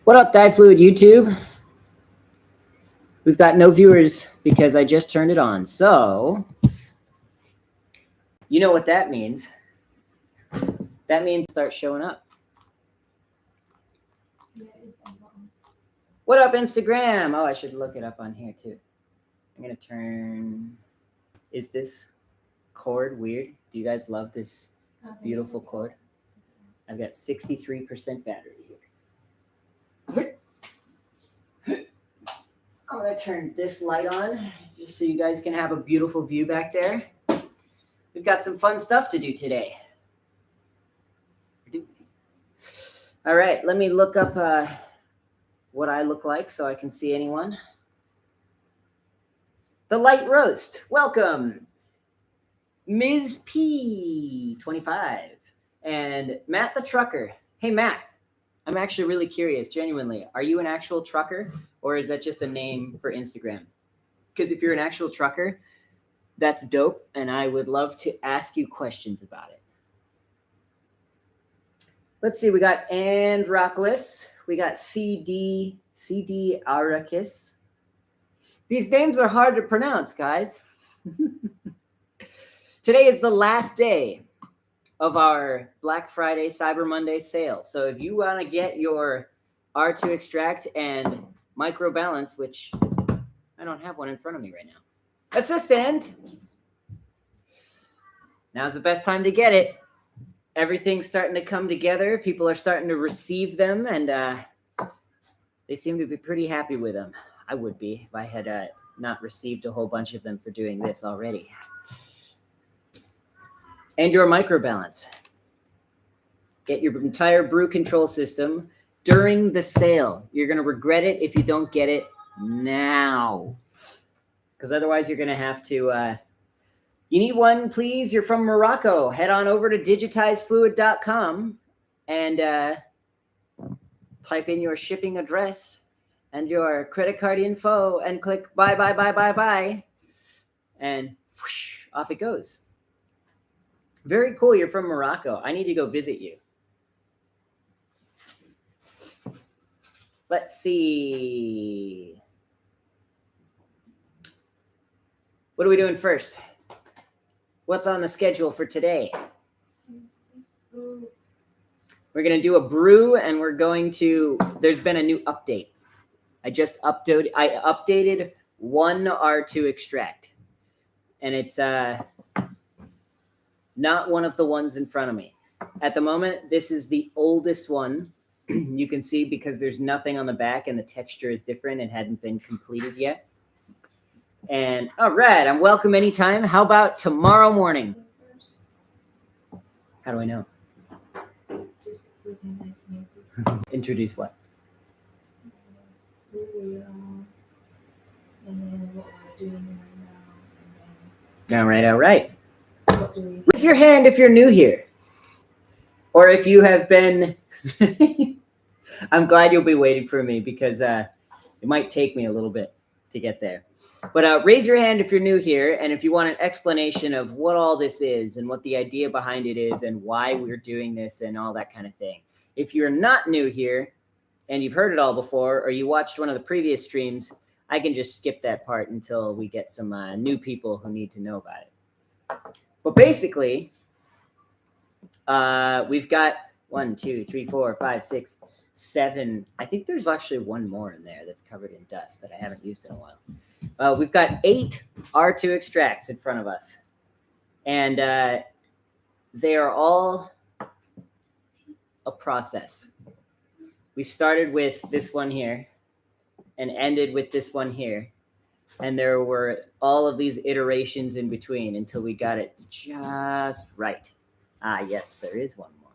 What up, DiFluid YouTube? We've got no viewers because I just turned it on. So, you know what that means. That means start showing up. What up, Instagram? Oh, I should look it up on here too. I'm going to turn... Is this cord weird? Do you guys love this beautiful cord? I've got 63% battery here. I'm going to turn this light on just so you guys can have a beautiful view back there. We've got some fun stuff to do today. All right, let me look up what I look like so I can see anyone. The Light Roast, welcome. Ms. P, 25, and Matt the Trucker. Hey, Matt, I'm actually really curious, genuinely. Are you an actual trucker, or is that just a name for Instagram? Because if you're an actual trucker, that's dope, and I would love to ask you questions about it. Let's see, we got Androclus. We got CD Arakis. These names are hard to pronounce, guys. Today is the last day of our Black Friday, Cyber Monday sale. So if you want to get your R2 extract and microbalance, which I don't have one in front of me right now. Assistant! Now's the best time to get it. Everything's starting to come together. People are starting to receive them, and they seem to be pretty happy with them. I would be if I had not received a whole bunch of them for doing this already. And your microbalance. Get your entire brew control system during the sale. You're going to regret it if you don't get it now. Because otherwise you're going to have to... you need one, please? You're from Morocco. Head on over to digitizefluid.com and type in your shipping address and your credit card info and click buy, buy, buy, buy, buy. And whoosh, off it goes. Very cool. You're from Morocco. I need to go visit you. Let's see. What are we doing first? What's on the schedule for today? We're going to do a brew, and we're going to, there's been a new update. I updated one R2 extract, and it's not one of the ones in front of me. At the moment, this is the oldest one. You can see because there's nothing on the back and the texture is different and hadn't been completed yet. And all right, I'm welcome anytime. How about tomorrow morning? How do I know? Just Introduce what? Who we are, and then what we're doing right now, and then All right. what do we Raise your hand if you're new here. Or if you have been... I'm glad you'll be waiting for me because it might take me a little bit to get there. But raise your hand if you're new here, and if you want an explanation of what all this is and what the idea behind it is and why we're doing this and all that kind of thing. If you're not new here and you've heard it all before, or you watched one of the previous streams, I can just skip that part until we get some new people who need to know about it. But basically, we've got 1, 2, 3, 4, 5, 6, 7. I think there's actually one more in there that's covered in dust that I haven't used in a while. We've got 8 R2 extracts in front of us. And they are all a process. We started with this one here and ended with this one here. And there were all of these iterations in between until we got it just right. Ah, yes, there is one more.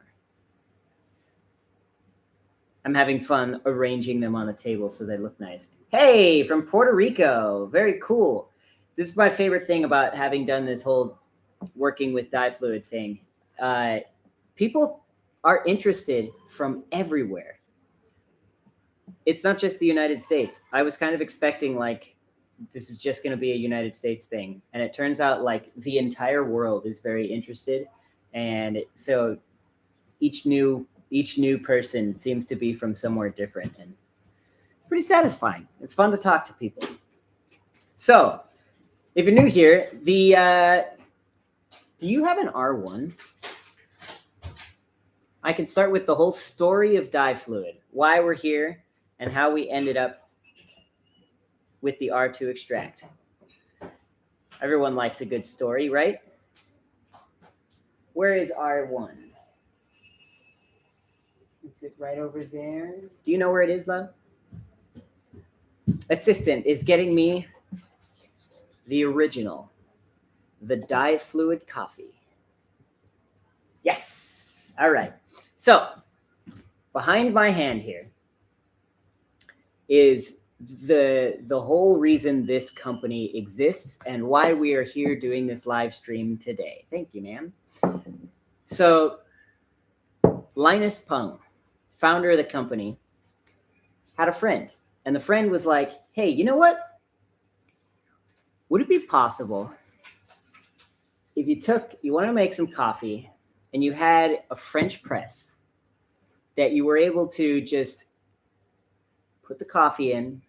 I'm having fun arranging them on the table so they look nice. Hey, from Puerto Rico. Very cool. This is my favorite thing about having done this whole working with DiFluid thing. People are interested from everywhere. It's not just the United States. I was kind of expecting like this is just going to be a United States thing. And it turns out like the entire world is very interested. And so each new each new person seems to be from somewhere different, and pretty satisfying. It's fun to talk to people. So if you're new here, do you have an R1? I can start with the whole story of DiFluid, why we're here, and how we ended up with the R2 extract. Everyone likes a good story, right? Where is R1? Is it right over there? Do you know where it is, love? Assistant is getting me the original, the DiFluid coffee. Yes. All right. So behind my hand here is the whole reason this company exists and why we are here doing this live stream today. Thank you, ma'am. So Linus Pung, founder of the company, had a friend, and the friend was like, hey, you know what? Would it be possible if you wanted to make some coffee and you had a French press that you were able to just put the coffee in,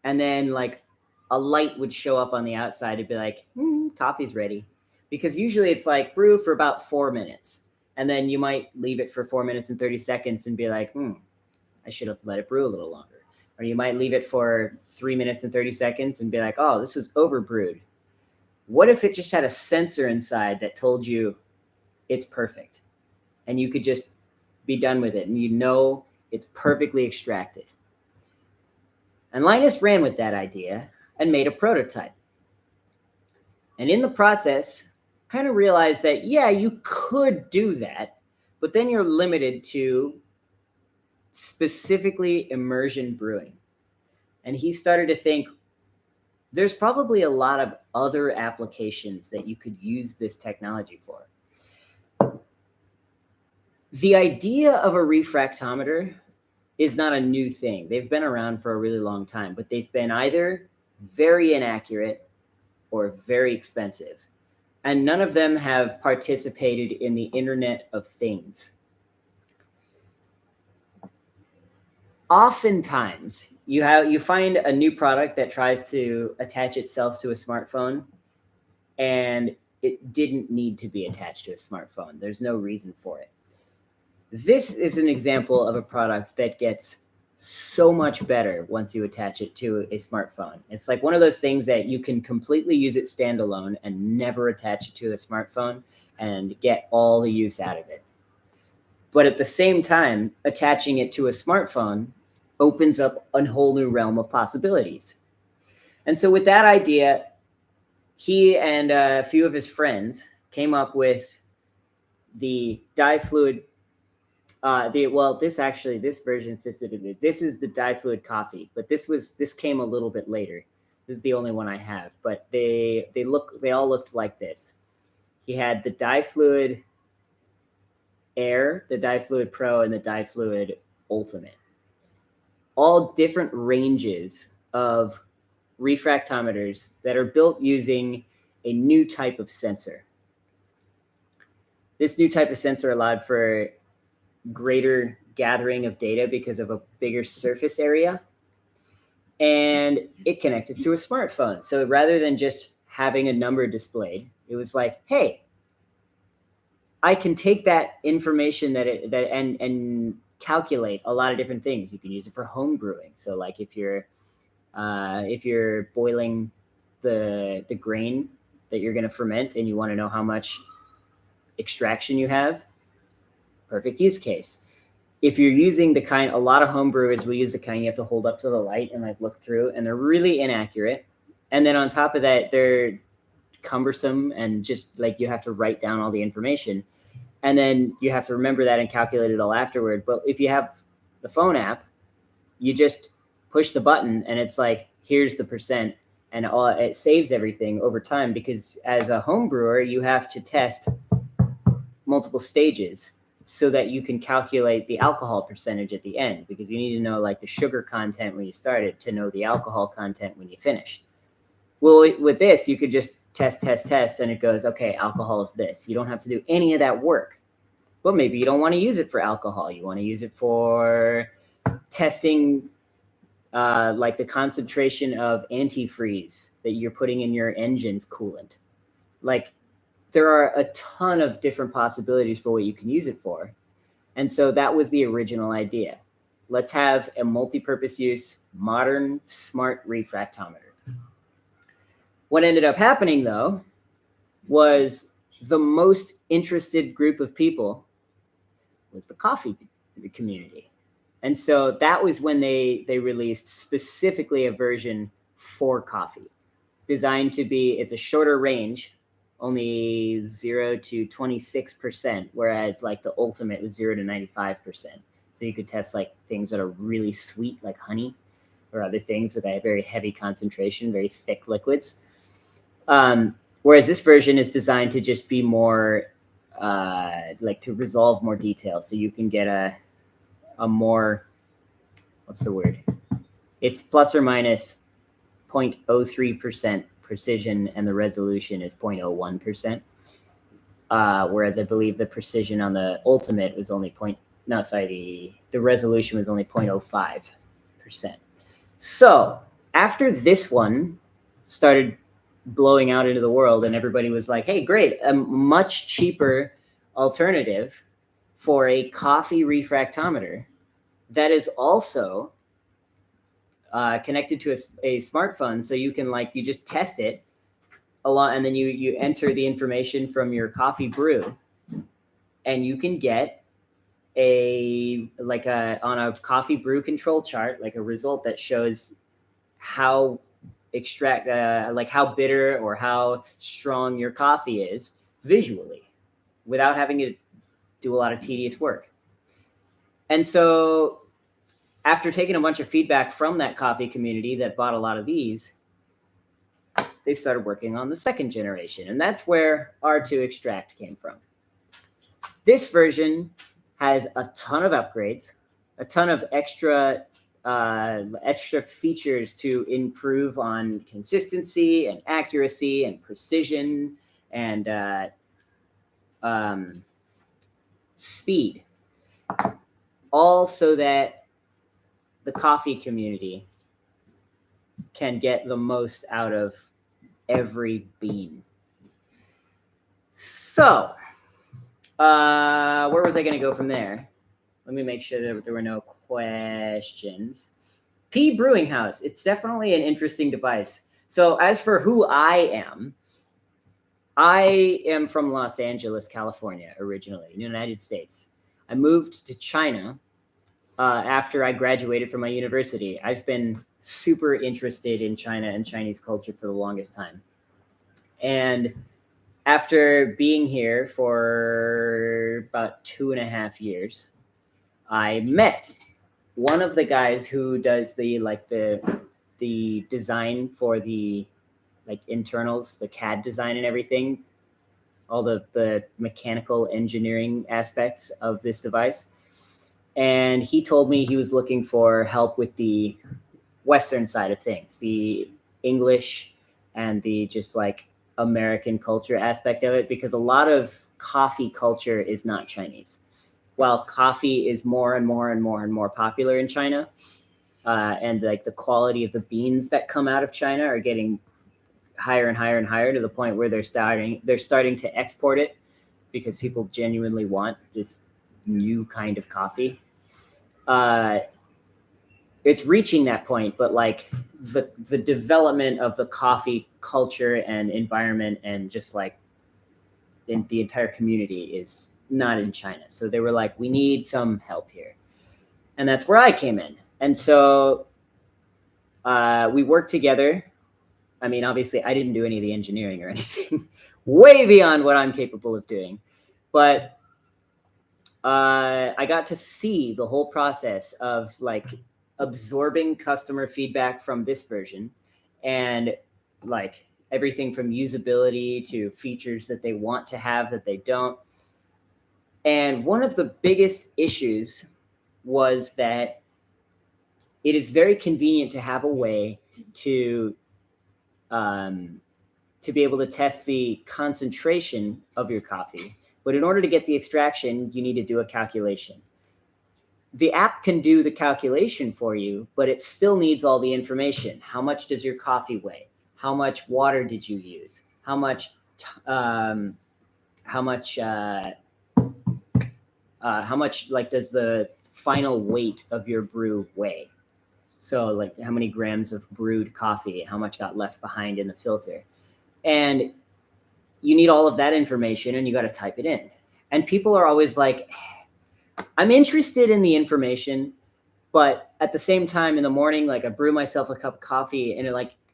and then like a light would show up on the outside. It'd be like, coffee's ready. Because usually it's like brew for about 4 minutes. And then you might leave it for 4 minutes and 30 seconds and be like, I should have let it brew a little longer. Or you might leave it for 3 minutes and 30 seconds and be like, oh, this was overbrewed. What if it just had a sensor inside that told you it's perfect? And you could just be done with it and you know it's perfectly extracted. And Linus ran with that idea and made a prototype. And in the process, kind of realized that, yeah, you could do that, but then you're limited to specifically immersion brewing. And he started to think there's probably a lot of other applications that you could use this technology for. The idea of a refractometer is not a new thing. They've been around for a really long time, but they've been either very inaccurate or very expensive. And none of them have participated in the Internet of Things. Oftentimes, you find a new product that tries to attach itself to a smartphone, and it didn't need to be attached to a smartphone. There's no reason for it. This is an example of a product that gets so much better once you attach it to a smartphone. It's like one of those things that you can completely use it standalone and never attach it to a smartphone and get all the use out of it. But at the same time, attaching it to a smartphone opens up a whole new realm of possibilities. And so with that idea, he and a few of his friends came up with the DiFluid. This version specifically, this is the DiFluid coffee, but this came a little bit later. This is the only one I have, but they all looked like this. He had the DiFluid Air, the DiFluid Pro, and the DiFluid Ultimate. All different ranges of refractometers that are built using a new type of sensor. This new type of sensor allowed for greater gathering of data because of a bigger surface area, and it connected to a smartphone. So rather than just having a number displayed, it was like, hey, I can take that information and calculate a lot of different things. You can use it for home brewing. So like if you're boiling the grain that you're going to ferment and you want to know how much extraction you have, perfect use case. If you're using a lot of home brewers will use the kind you have to hold up to the light and like look through, and they're really inaccurate. And then on top of that, they're cumbersome and just like you have to write down all the information. And then you have to remember that and calculate it all afterward. But if you have the phone app, you just push the button and it's like, here's the percent, and it saves everything over time, because as a home brewer, you have to test multiple stages so that you can calculate the alcohol percentage at the end, because you need to know like the sugar content when you started to know the alcohol content when you finish. Well, with this, you could just test, and it goes, okay, alcohol is this. You don't have to do any of that work. But maybe you don't want to use it for alcohol. You want to use it for testing like the concentration of antifreeze that you're putting in your engine's coolant. Like there are a ton of different possibilities for what you can use it for. And so that was the original idea. Let's have a multi-purpose use, modern, smart refractometer. What ended up happening, though, was the most interested group of people was the coffee community. And so that was when they released specifically a version for coffee, designed to be, it's a shorter range, only 0 to 26%, whereas like the ultimate was 0 to 95%. So you could test like things that are really sweet, like honey, or other things with a very heavy concentration, very thick liquids. Whereas this version is designed to just be more, like to resolve more detail. So you can get a more, what's the word? It's plus or minus 0.03% precision, and the resolution is 0.01%. Whereas I believe the precision on the ultimate was only the resolution was only 0.05%. So after this one started blowing out into the world and everybody was like, hey, great, a much cheaper alternative for a coffee refractometer that is also connected to a smartphone. So you can you just test it a lot, and then you enter the information from your coffee brew, and you can get on a coffee brew control chart, like a result that shows how how bitter or how strong your coffee is visually without having to do a lot of tedious work. And so after taking a bunch of feedback from that coffee community that bought a lot of these, they started working on the second generation. And that's where R2 Extract came from. This version has a ton of upgrades, a ton of extra features to improve on consistency and accuracy and precision and speed, all so that the coffee community can get the most out of every bean. So, where was I going to go from there? Let me make sure that there were no questions. P Brewing House. It's definitely an interesting device. So as for who I am from Los Angeles, California, originally, in the United States. I moved to China after I graduated from my university. I've been super interested in China and Chinese culture for the longest time. And after being here for about 2.5 years, I met one of the guys who does the design for the internals, the CAD design and everything, all the mechanical engineering aspects of this device. And he told me he was looking for help with the Western side of things, the English and the just American culture aspect of it, because a lot of coffee culture is not Chinese. While coffee is more and more and more and more popular in China, and the quality of the beans that come out of China are getting higher and higher and higher to the point where they're starting to export it because people genuinely want this new kind of coffee. It's reaching that point, but the development of the coffee culture and environment and just in the entire community is not in China. So they were like, we need some help here. And that's where I came in. And so we worked together. I mean, obviously I didn't do any of the engineering or anything way beyond what I'm capable of doing, but I got to see the whole process of absorbing customer feedback from this version and everything from usability to features that they want to have that they don't. And one of the biggest issues was that it is very convenient to have a way to be able to test the concentration of your coffee, But in order to get the extraction, you need to do a calculation. The app can do the calculation for you, but it still needs all the information. How much does your coffee weigh? How much water did you use? How much like does the final weight of your brew weigh? So like how many grams of brewed coffee, how much got left behind in the filter. And you need all of that information and you got to type it in. And people are always like, I'm interested in the information, but at the same time in the morning, like I brew myself a cup of coffee and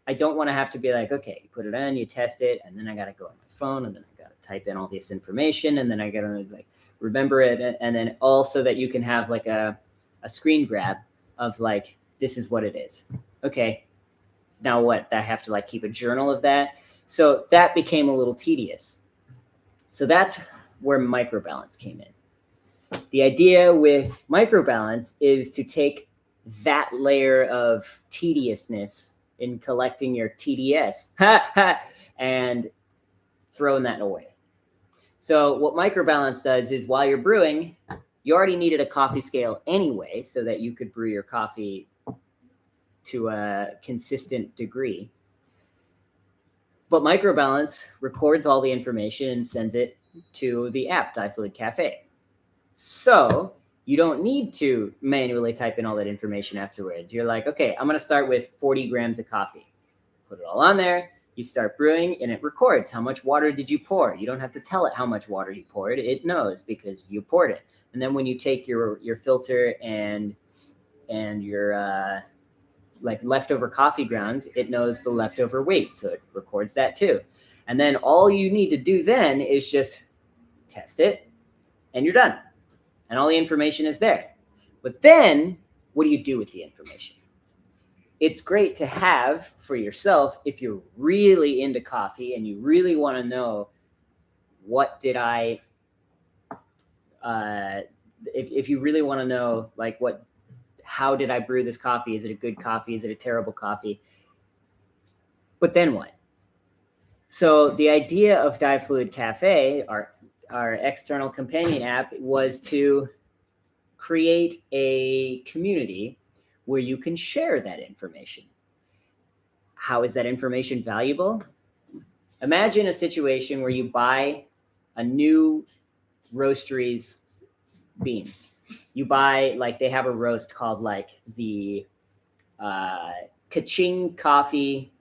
I don't want to have to be like, okay, you put it in, you test it, and then I got to go on my phone and then I got to type in all this information and then I got to like remember it. And then also that you can have like a screen grab of like, this is what it is. Okay. Now what? I have to like keep a journal of that. So that became a little tedious. So that's where microbalance came in. The idea with microbalance is to take that layer of tediousness in collecting your TDS and throwing that away. So what microbalance does is while you're brewing, you already needed a coffee scale anyway so that you could brew your coffee to a consistent degree. But microbalance records all the information and sends it to the app, DiFluid Café. So you don't need to manually type in all that information afterwards. You're like, okay, I'm going to start with 40 grams of coffee. Put it all on there. You start brewing and it records how much water did you pour. You don't have to tell it how much water you poured. It knows because you poured it. And then when you take your filter and your like leftover coffee grounds, it knows the leftover weight. So it records that too. And then all you need to do then is just test it and you're done. And all the information is there. But then what do you do with the information? It's great to have for yourself if you're really into coffee and you really want to know what did I, if you really want to know like how did I brew this coffee? Is it a good coffee? Is it a terrible coffee? But then what? So the idea of DiFluid Café, our external companion app, was to create a community where you can share that information. How is that information valuable? Imagine a situation where you buy a new roastery's beans. You buy, like, they have a roast called like the Kaching Coffee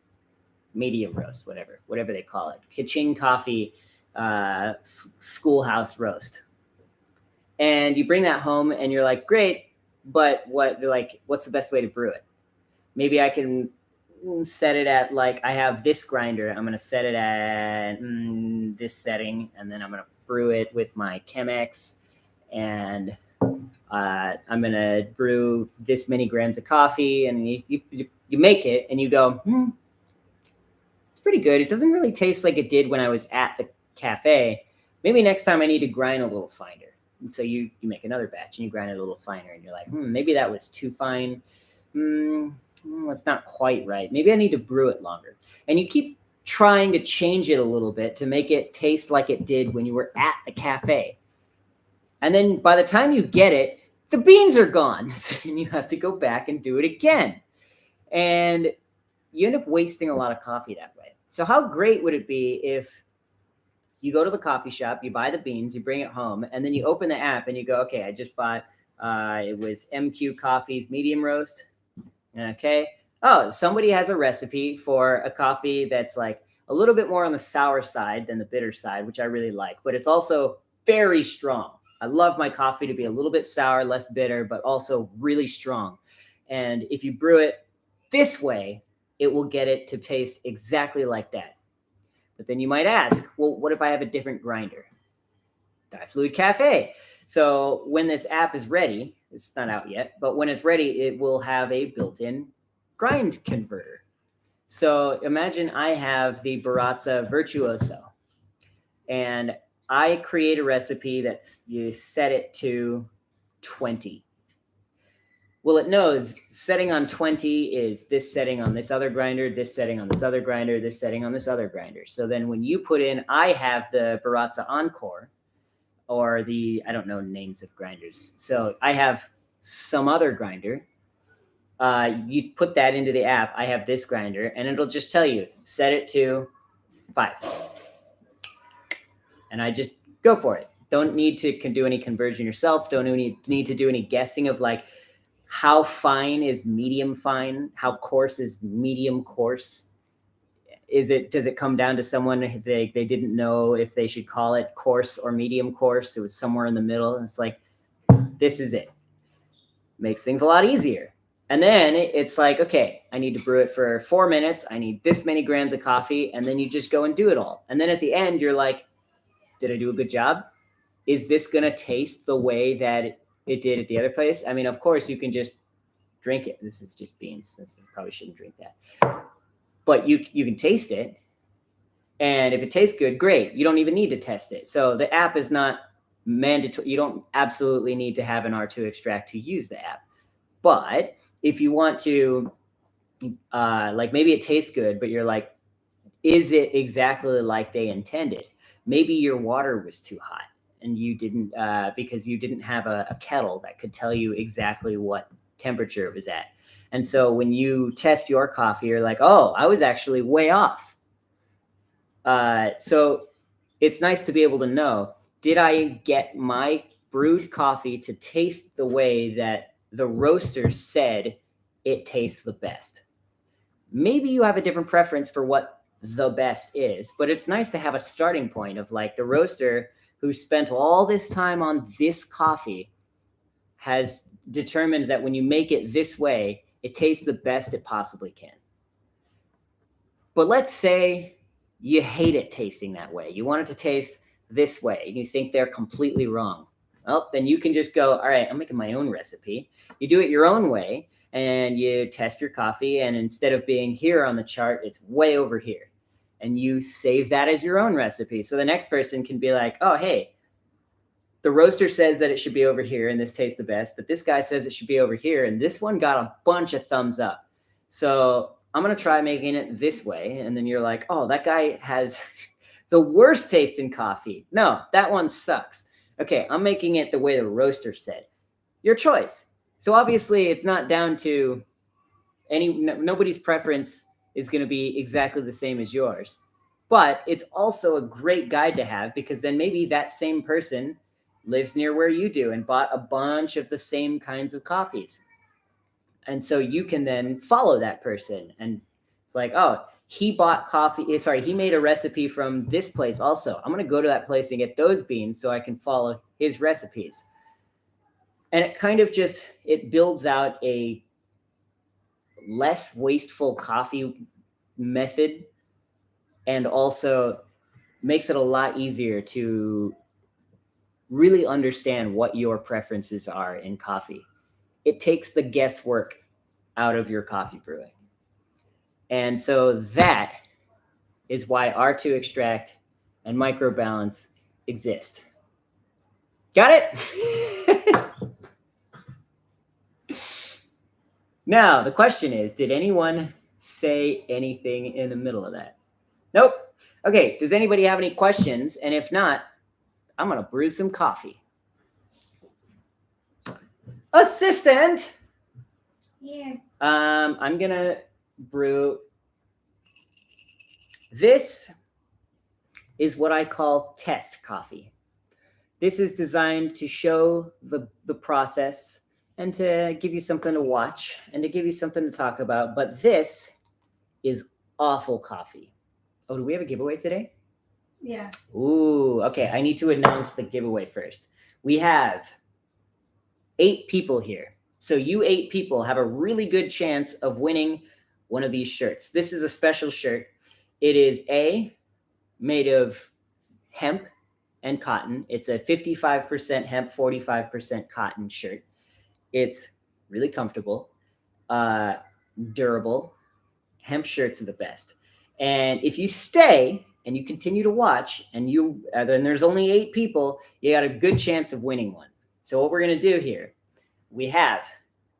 medium roast, whatever they call it. Kaching Coffee schoolhouse roast. And you bring that home and you're like, great, but what's the best way to brew it? Maybe I can set it at like, I have this grinder. I'm going to set it at this setting. And then I'm going to brew it with my Chemex. And I'm going to brew this many grams of coffee. And you make it and you go, it's pretty good. It doesn't really taste like it did when I was at the cafe. Maybe next time I need to grind a little finer. And so you make another batch and you grind it a little finer and you're like, maybe that was too fine. That's not quite right. Maybe I need to brew it longer. And you keep trying to change it a little bit to make it taste like it did when you were at the cafe. And then by the time you get it, the beans are gone. So then you have to go back and do it again. And you end up wasting a lot of coffee that way. So how great would it be if you go to the coffee shop, you buy the beans, you bring it home, and then you open the app and you go, okay, I just bought, it was MQ Coffee's medium roast. Okay. Oh, somebody has a recipe for a coffee that's like a little bit more on the sour side than the bitter side, which I really like, but it's also very strong. I love my coffee to be a little bit sour, less bitter, but also really strong. And if you brew it this way, it will get it to taste exactly like that. But then you might ask, well, what if I have a different grinder? DiFluid Café. So when this app is ready, it's not out yet, but when it's ready, it will have a built-in grind converter. So imagine I have the Barazza Virtuoso and I create a recipe that's, you set it to 20. Well, it knows setting on 20 is this setting on this other grinder, this setting on this other grinder, this setting on this other grinder. So then when you put in, I have the Barazza Encore, or I don't know names of grinders. So I have some other grinder. You put that into the app. I have this grinder, and it'll just tell you, set it to 5. And I just go for it. Don't need to do any conversion yourself. Don't need to do any guessing of like how fine is medium fine, how coarse is medium coarse. Does it come down to someone they didn't know if they should call it coarse or medium coarse? It was somewhere in the middle. And it's like, this is it. Makes things a lot easier. And then it's like, okay, I need to brew it for 4 minutes. I need this many grams of coffee. And then you just go and do it all. And then at the end, you're like, did I do a good job? Is this going to taste the way that it did at the other place? I mean, of course, you can just drink it. This is just beans. Probably shouldn't drink that. But you can taste it. And if it tastes good, great. You don't even need to test it. So the app is not mandatory. You don't absolutely need to have an R2 extract to use the app. But if you want to, like maybe it tastes good, but you're like, is it exactly like they intended? Maybe your water was too hot and you didn't, because you didn't have a kettle that could tell you exactly what temperature it was at. And so when you test your coffee, you're like, oh, I was actually way off. So it's nice to be able to know, did I get my brewed coffee to taste the way that the roaster said it tastes the best? Maybe you have a different preference for what the best is, but it's nice to have a starting point of like the roaster who spent all this time on this coffee has determined that when you make it this way, it tastes the best it possibly can. But let's say you hate it tasting that way. You want it to taste this way, and you think they're completely wrong. Well, then you can just go, all right, I'm making my own recipe. You do it your own way, and you test your coffee, and instead of being here on the chart, it's way over here. And you save that as your own recipe. So the next person can be like, oh, hey, the roaster says that it should be over here, and this tastes the best, but this guy says it should be over here, and this one got a bunch of thumbs up. So I'm going to try making it this way. And then you're like, oh, that guy has the worst taste in coffee. No, that one sucks. Okay, I'm making it the way the roaster said. Your choice. So obviously it's not down to nobody's preference is going to be exactly the same as yours. But it's also a great guide to have, because then maybe that same person lives near where you do and bought a bunch of the same kinds of coffees. And so you can then follow that person. And it's like, oh, he bought coffee. Sorry, he made a recipe from this place also. I'm going to go to that place and get those beans so I can follow his recipes. And it kind of just, it builds out a less wasteful coffee method, and also makes it a lot easier to really understand what your preferences are in coffee. It takes the guesswork out of your coffee brewing. And so that is why R2 extract and microbalance exist. Got it? Now, the question is, did anyone say anything in the middle of that? Nope. Okay, does anybody have any questions? And if not, I'm going to brew some coffee. Assistant! Here. I'm going to brew. This is what I call test coffee. This is designed to show the process and to give you something to watch and to give you something to talk about. But this is awful coffee. Oh, do we have a giveaway today? Yeah. Ooh, okay. I need to announce the giveaway first. We have 8 people here. So you 8 people have a really good chance of winning one of these shirts. This is a special shirt. It is made of hemp and cotton. It's a 55% hemp, 45% cotton shirt. It's really comfortable, durable. Hemp shirts are the best. And if you stay and you continue to watch, and then there's only 8 people, you got a good chance of winning one. So what we're going to do here, we have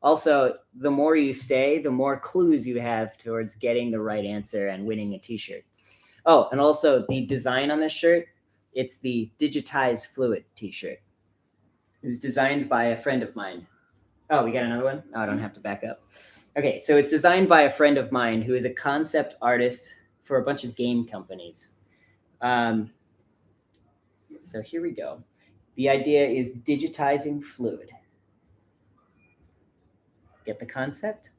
also, the more you stay, the more clues you have towards getting the right answer and winning a t-shirt. Oh, and also the design on this shirt It's the Digitized Fluid t-shirt. It was designed by a friend of mine. Oh, we got another one? Oh, I don't have to back up. Okay, so it's designed by a friend of mine who is a concept artist for a bunch of game companies. So here we go. The idea is digitizing fluid. Get the concept?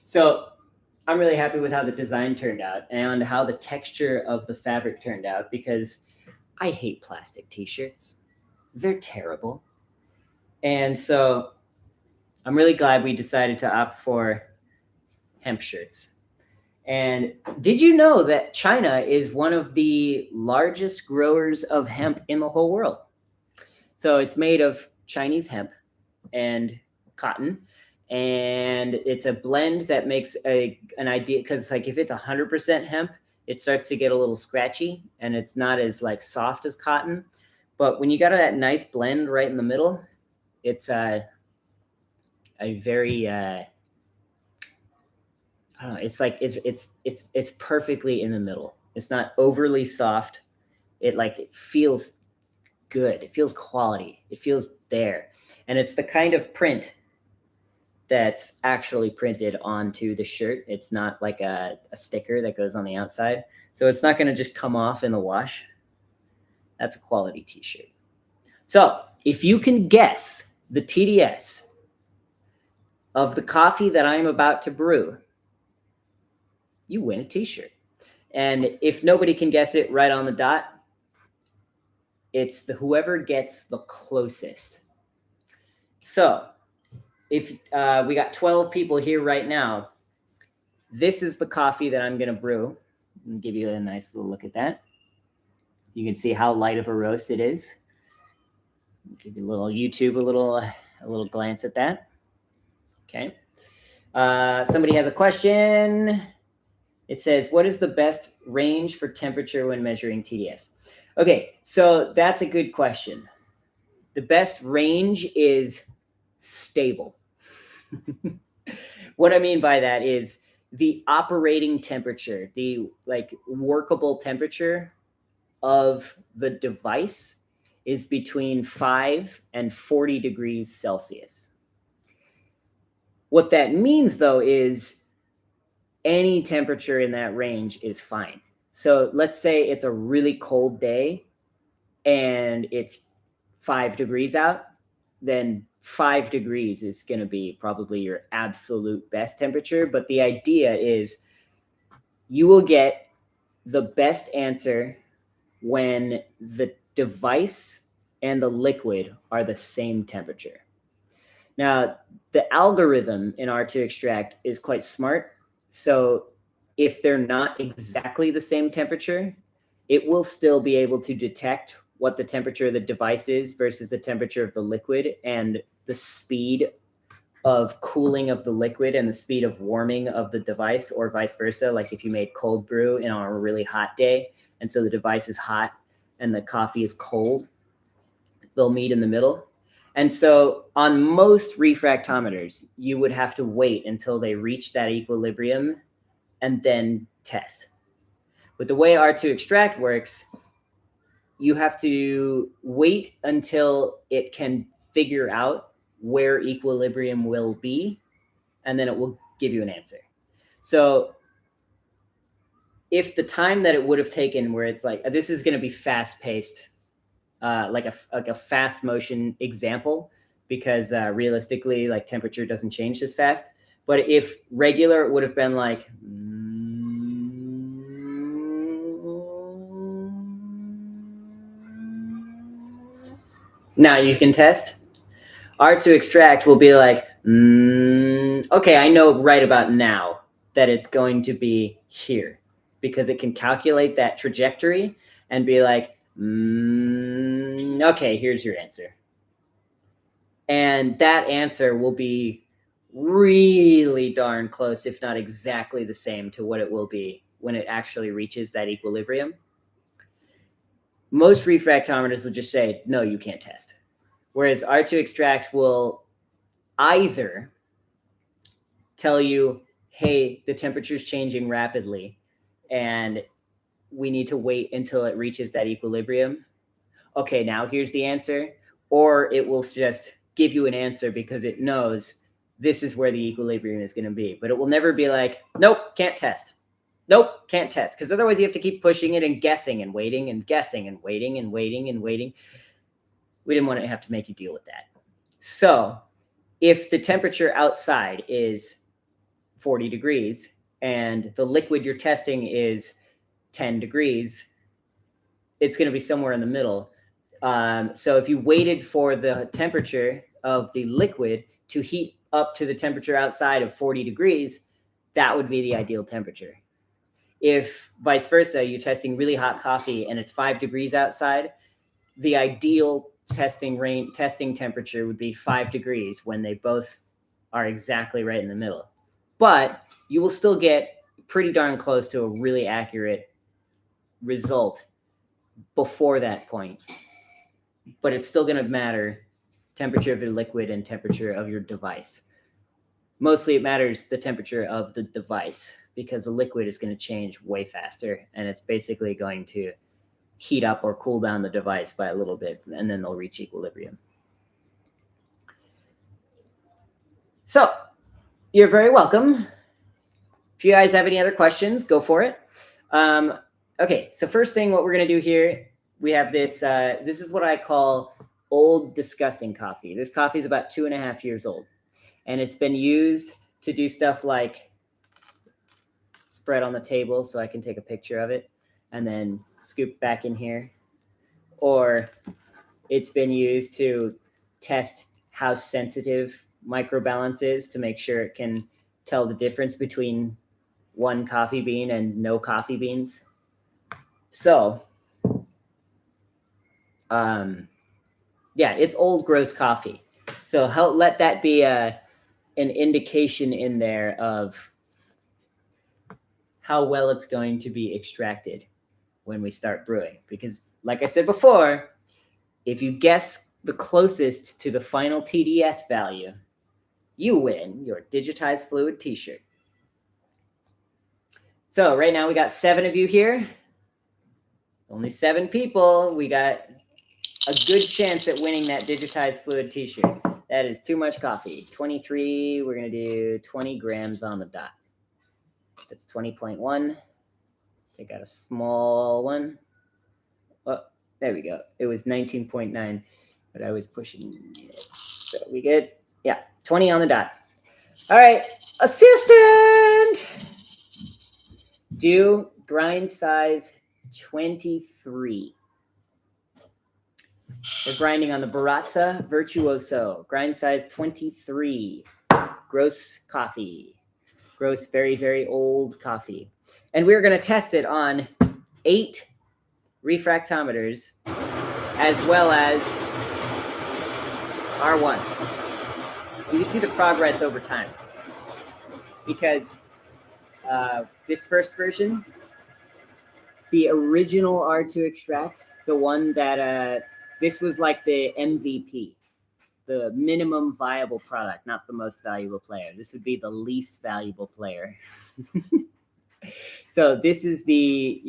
So I'm really happy with how the design turned out and how the texture of the fabric turned out, because I hate plastic t-shirts. They're terrible. And so I'm really glad we decided to opt for hemp shirts. And did you know that China is one of the largest growers of hemp in the whole world? So it's made of Chinese hemp and cotton, and it's a blend that makes an idea, because like if it's 100% hemp, it starts to get a little scratchy and it's not as like soft as cotton. But when you got that nice blend right in the middle, it's a very I don't know. It's like it's perfectly in the middle. It's not overly soft. It feels good. It feels quality. It feels there, and it's the kind of print that's actually printed onto the shirt. It's not like a sticker that goes on the outside, so it's not going to just come off in the wash. That's a quality t-shirt. So if you can guess the TDS of the coffee that I'm about to brew, you win a t-shirt. And if nobody can guess it right on the dot, it's whoever gets the closest. So if we got 12 people here right now, this is the coffee that I'm going to brew. I'll give you a nice little look at that. You can see how light of a roast it is. I'll give you a little YouTube, a little glance at that. Okay. Somebody has a question. It says, what is the best range for temperature when measuring TDS? Okay, so that's a good question. The best range is stable. What I mean by that is the operating temperature, the like workable temperature of the device is between 5 and 40 degrees Celsius. What that means, though, is any temperature in that range is fine. So let's say it's a really cold day and it's 5 degrees out, then 5 degrees is going to be probably your absolute best temperature. But the idea is you will get the best answer when the device and the liquid are the same temperature. Now, the algorithm in R2Extract is quite smart. So if they're not exactly the same temperature, it will still be able to detect what the temperature of the device is versus the temperature of the liquid, and the speed of cooling of the liquid and the speed of warming of the device, or vice versa. Like if you made cold brew on a really hot day, and so the device is hot and the coffee is cold, they'll meet in the middle. And so on most refractometers, you would have to wait until they reach that equilibrium and then test. But the way R2Extract works, you have to wait until it can figure out where equilibrium will be, and then it will give you an answer. So if the time that it would have taken, where it's like, this is going to be fast-paced, like a fast motion example, because realistically, like temperature doesn't change this fast. But if regular, it would have been like, now you can test. R2Extract will be like, okay, I know right about now that it's going to be here, because it can calculate that trajectory and be like, okay, here's your answer. And that answer will be really darn close, if not exactly the same, to what it will be when it actually reaches that equilibrium. Most refractometers will just say, no, you can't test. Whereas R2Extract will either tell you, hey, the temperature is changing rapidly, and we need to wait until it reaches that equilibrium. Okay, now here's the answer. Or it will just give you an answer because it knows this is where the equilibrium is going to be. But it will never be like, nope, can't test. Nope, can't test. Because otherwise you have to keep pushing it and guessing and waiting and guessing and waiting and waiting and waiting. We didn't want to have to make you deal with that. So if the temperature outside is 40 degrees and the liquid you're testing is 10 degrees, it's going to be somewhere in the middle. So if you waited for the temperature of the liquid to heat up to the temperature outside of 40 degrees, that would be the ideal temperature. If vice versa, you're testing really hot coffee and it's 5 degrees outside, the ideal testing temperature would be 5 degrees when they both are exactly right in the middle. But you will still get pretty darn close to a really accurate result before that point. But it's still going to matter temperature of your liquid and temperature of your device. Mostly it matters the temperature of the device because the liquid is going to change way faster and it's basically going to heat up or cool down the device by a little bit and then they'll reach equilibrium. So you're very welcome. If you guys have any other questions, go for it. Okay, so first thing, what we're going to do here, we have this. This is what I call old disgusting coffee. This coffee is about 2.5 years old. And it's been used to do stuff like spread on the table so I can take a picture of it and then scoop back in here. Or it's been used to test how sensitive microbalance is to make sure it can tell the difference between one coffee bean and no coffee beans. So, yeah, it's old, gross coffee. So let that be an indication in there of how well it's going to be extracted when we start brewing. Because like I said before, if you guess the closest to the final TDS value, you win your digitized fluid t-shirt. So right now we got 7 of you here. Only 7 people. We got a good chance at winning that digitized fluid t-shirt. That is too much coffee. 23, we're going to do 20 grams on the dot. That's 20.1. Take out a small one. Oh, there we go. It was 19.9, but I was pushing it. So we good? Yeah, 20 on the dot. All right, assistant! Do grind size 23. We're grinding on the Barazza Virtuoso. Grind size 23. Gross coffee. Gross, very, very old coffee. And we're going to test it on 8 refractometers as well as R1. You can see the progress over time because this first version, the original R2 extract, the one that this was like the MVP, the minimum viable product, not the most valuable player. This would be the least valuable player. So this is the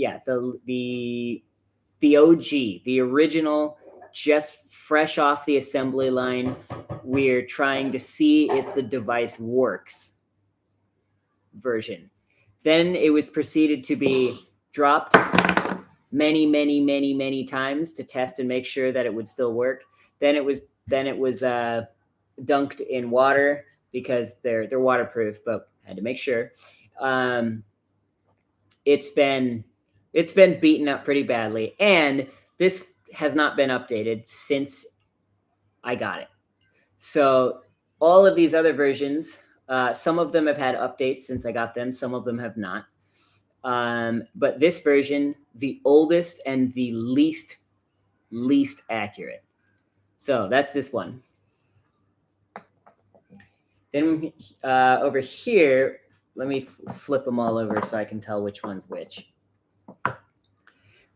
OG, the original, just fresh off the assembly line. We're trying to see if the device works version. Then it was proceeded to be dropped many, many, many, many times to test and make sure that it would still work. Then it was dunked in water because they're waterproof, but had to make sure. It's been beaten up pretty badly, and this has not been updated since I got it. So all of these other versions, some of them have had updates since I got them. Some of them have not. But this version, the oldest and the least accurate. So that's this one. Then over here, let me flip them all over so I can tell which one's which.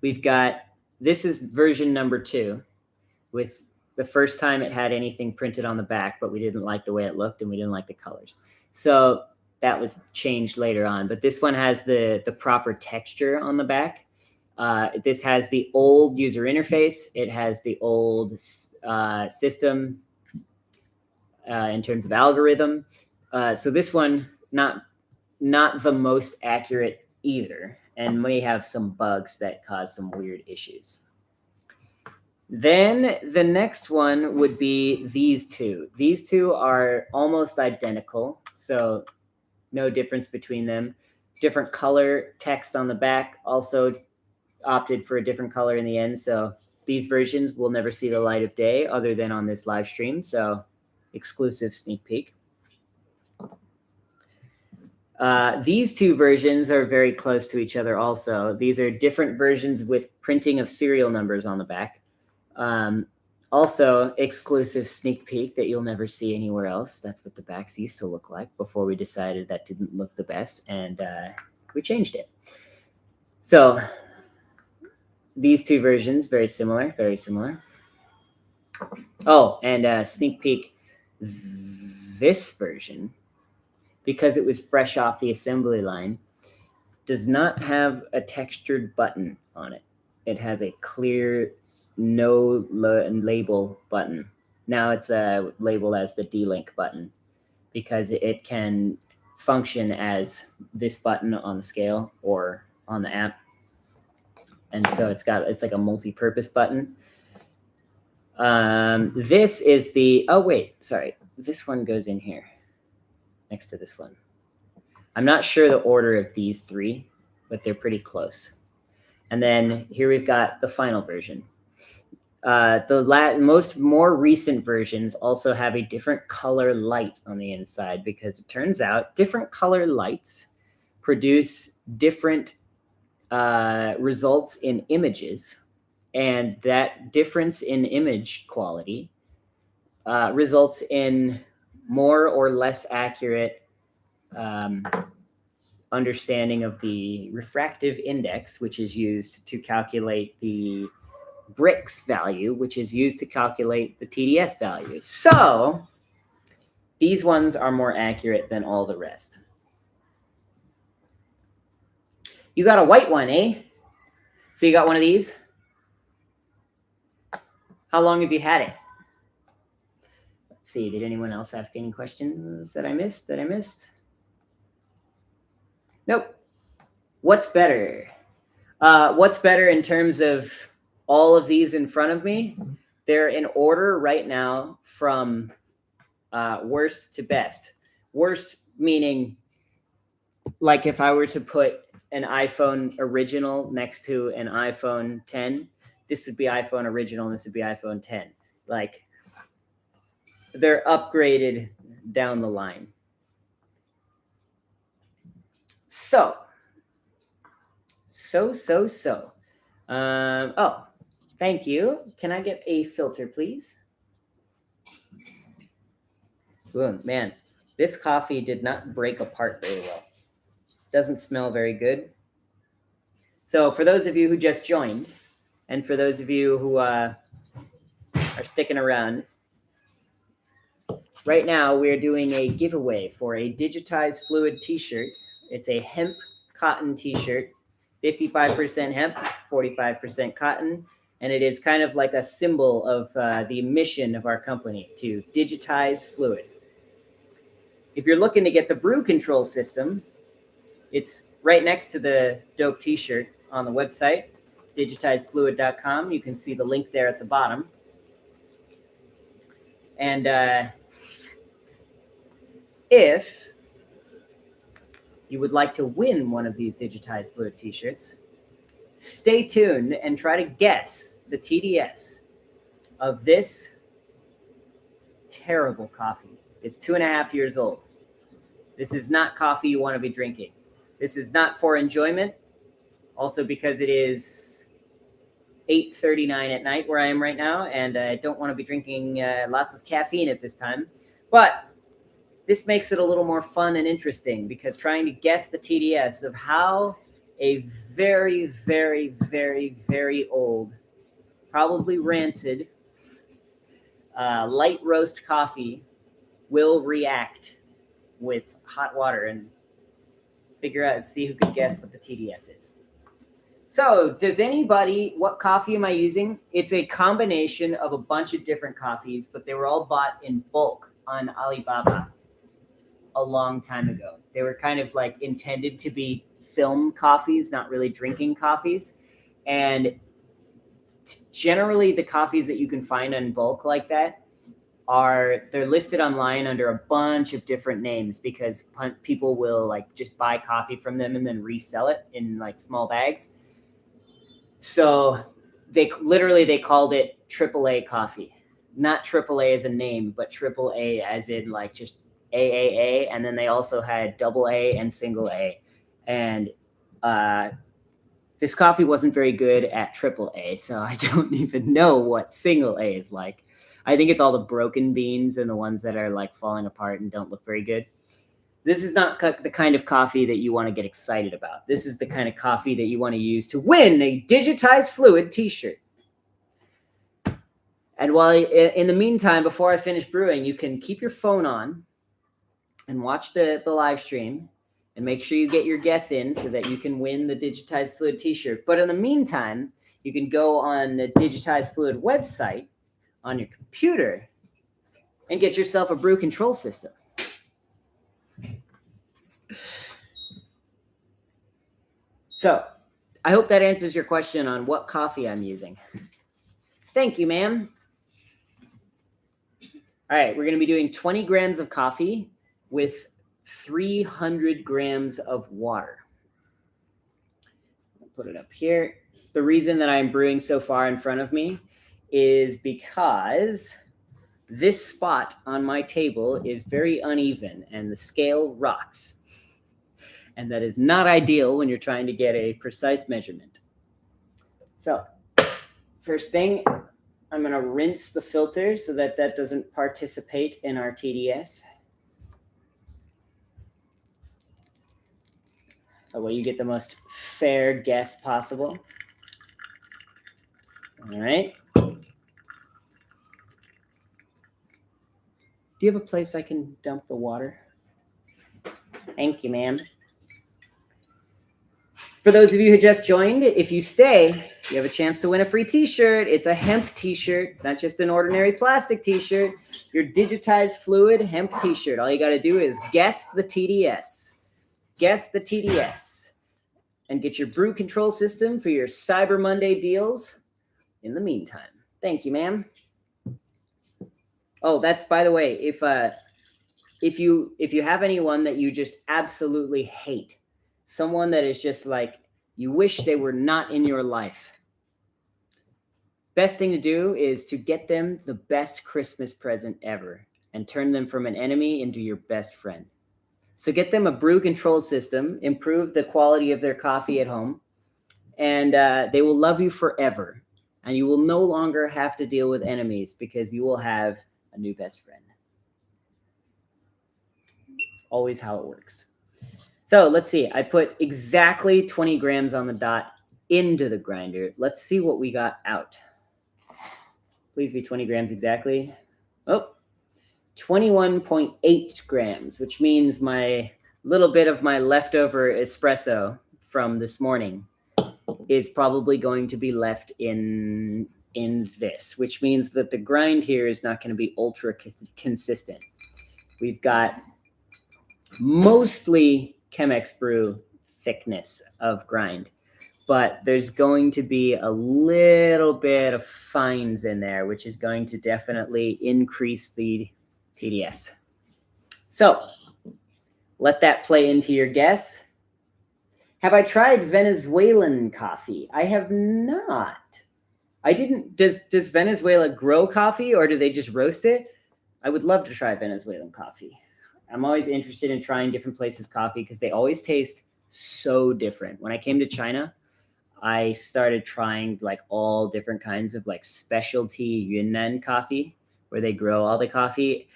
We've got, this is version number 2 with the first time it had anything printed on the back, but we didn't like the way it looked and we didn't like the colors. So that was changed later on, but this one has the proper texture on the back. This has the old user interface. It has the old system in terms of algorithm. So this one, not the most accurate either, and may have some bugs that cause some weird issues. Then the next one would be these two. These two are almost identical, so no difference between them. Different color text on the back, also opted for a different color in the end. So these versions will never see the light of day other than on this live stream. So exclusive sneak peek. These two versions are very close to each other also. These are different versions with printing of serial numbers on the back. Also, exclusive sneak peek that you'll never see anywhere else. That's what the backs used to look like before we decided that didn't look the best, and we changed it. So these two versions, very similar, very similar. Oh, and sneak peek, this version, because it was fresh off the assembly line, does not have a textured button on it. It has a clear no label button. Now it's labeled as the D-Link button because it can function as this button on the scale or on the app. And so it's like a multi-purpose button. This is the, oh wait, sorry. This one goes in here next to this one. I'm not sure the order of these three, but they're pretty close. And then here we've got the final version. The more recent versions also have a different color light on the inside because it turns out different color lights produce different results in images. And that difference in image quality results in more or less accurate understanding of the refractive index, which is used to calculate the Brix value, which is used to calculate the TDS value. So these ones are more accurate than all the rest. You got a white one, eh? So you got one of these? How long have you had it? Let's see, did anyone else ask any questions that I missed? Nope. What's better? What's better in terms of all of these in front of me? They're in order right now from worst to best. Worst meaning like if I were to put an iPhone original next to an iPhone 10, this would be iPhone original and this would be iPhone 10. Like they're upgraded down the line. So. Oh, thank you. Can I get a filter, please? Oh, man, this coffee did not break apart very well. Doesn't smell very good. So for those of you who just joined, and for those of you who are sticking around, right now we're doing a giveaway for a digitized fluid t-shirt. It's a hemp cotton t-shirt. 55% hemp, 45% cotton, and it is kind of like a symbol of the mission of our company to digitize fluid. If you're looking to get the brew control system, it's right next to the dope t-shirt on the website, digitizedfluid.com. You can see the link there at the bottom. And if you would like to win one of these digitized fluid t-shirts, stay tuned and try to guess the TDS of this terrible coffee. It's 2.5 years old. This is not coffee you want to be drinking. This is not for enjoyment. Also because it is 8:39 at night where I am right now, and I don't want to be drinking lots of caffeine at this time. But this makes it a little more fun and interesting because trying to guess the TDS of how a very, very, very, very old, probably rancid, light roast coffee will react with hot water and see who can guess what the TDS is. So what coffee am I using? It's a combination of a bunch of different coffees, but they were all bought in bulk on Alibaba a long time ago. They were kind of like intended to be film coffees, not really drinking coffees. And generally the coffees that you can find in bulk like that they're listed online under a bunch of different names because people will like just buy coffee from them and then resell it in like small bags. So they called it AAA coffee, not AAA as a name, but AAA as in like just AAA. And then they also had AA and single A. And this coffee wasn't very good at AAA, so I don't even know what single A is like. I think it's all the broken beans and the ones that are like falling apart and don't look very good. This is not the kind of coffee that you want to get excited about. This is the kind of coffee that you want to use to win a digitized fluid t-shirt. And while in the meantime, before I finish brewing, you can keep your phone on and watch the live stream and make sure you get your guess in so that you can win the digitized fluid t-shirt. But in the meantime, you can go on the digitized fluid website on your computer and get yourself a brew control system. So I hope that answers your question on what coffee I'm using. Thank you, ma'am. All right, we're going to be doing 20 grams of coffee with 300 grams of water. I'll put it up here. The reason that I'm brewing so far in front of me is because this spot on my table is very uneven and the scale rocks. And that is not ideal when you're trying to get a precise measurement. So first thing, I'm going to rinse the filter so that that doesn't participate in our TDS. That way you get the most fair guess possible. All right. Do you have a place I can dump the water? Thank you, ma'am. For those of you who just joined, if you stay, you have a chance to win a free t-shirt. It's a hemp t-shirt, not just an ordinary plastic t-shirt. Your digitized fluid hemp t-shirt. All you got to do is guess the TDS. Guess the TDS. And get your brew control system for your Cyber Monday deals in the meantime. Thank you, ma'am. Oh, that's, by the way, if you have anyone that you just absolutely hate, someone that is just like, you wish they were not in your life, best thing to do is to get them the best Christmas present ever and turn them from an enemy into your best friend. So get them a brew control system, improve the quality of their coffee at home, and they will love you forever. And you will no longer have to deal with enemies because you will have a new best friend. It's always how it works. So let's see. I put exactly 20 grams on the dot into the grinder. Let's see what we got out. Please be 20 grams exactly. Oh, 21.8 grams, which means my little bit of my leftover espresso from this morning is probably going to be left in this, which means that the grind here is not going to be ultra consistent. We've got mostly Chemex brew thickness of grind, but there's going to be a little bit of fines in there, which is going to definitely increase the TDS. So let that play into your guess. Have I tried Venezuelan coffee? I have not. I didn't. Does Venezuela grow coffee or do they just roast it? I would love to try Venezuelan coffee. I'm always interested in trying different places' coffee because they always taste so different. When I came to China, I started trying like all different kinds of like specialty Yunnan coffee where they grow all the coffee.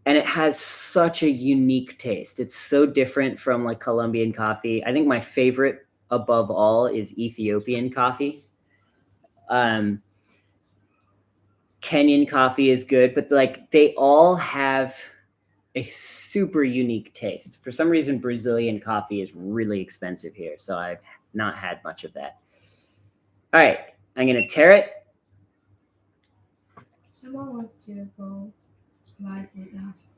And it has such a unique taste. It's so different from like Colombian coffee. I think my favorite above all is Ethiopian coffee. Kenyan coffee is good, but like they all have a super unique taste. For some reason, Brazilian coffee is really expensive here, so I've not had much of that. All right, I'm going to tear it. Someone wants to go live with us.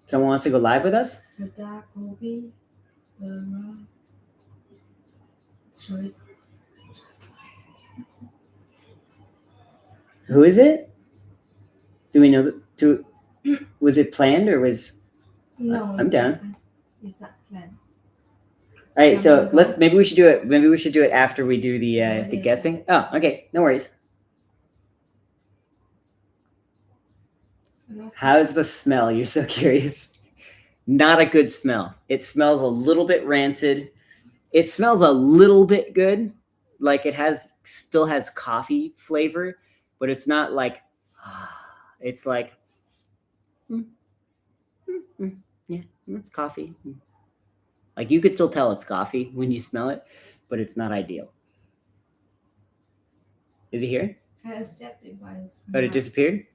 Someone wants to go live with us? The dark Kobe. Sorry. Who is it? Do we know? Was it planned or was? No, I'm down. It's not planned. All right, so Go. maybe we should do it. Maybe we should do it after we do the guessing. Oh, okay, no worries. How's the smell? You're so curious. Not a good smell. It smells a little bit rancid. It smells a little bit good, like it still has coffee flavor, but it's not like. It's like, yeah, it's coffee. Like you could still tell it's coffee when you smell it, but it's not ideal. Is he here? I accept it, but but it disappeared.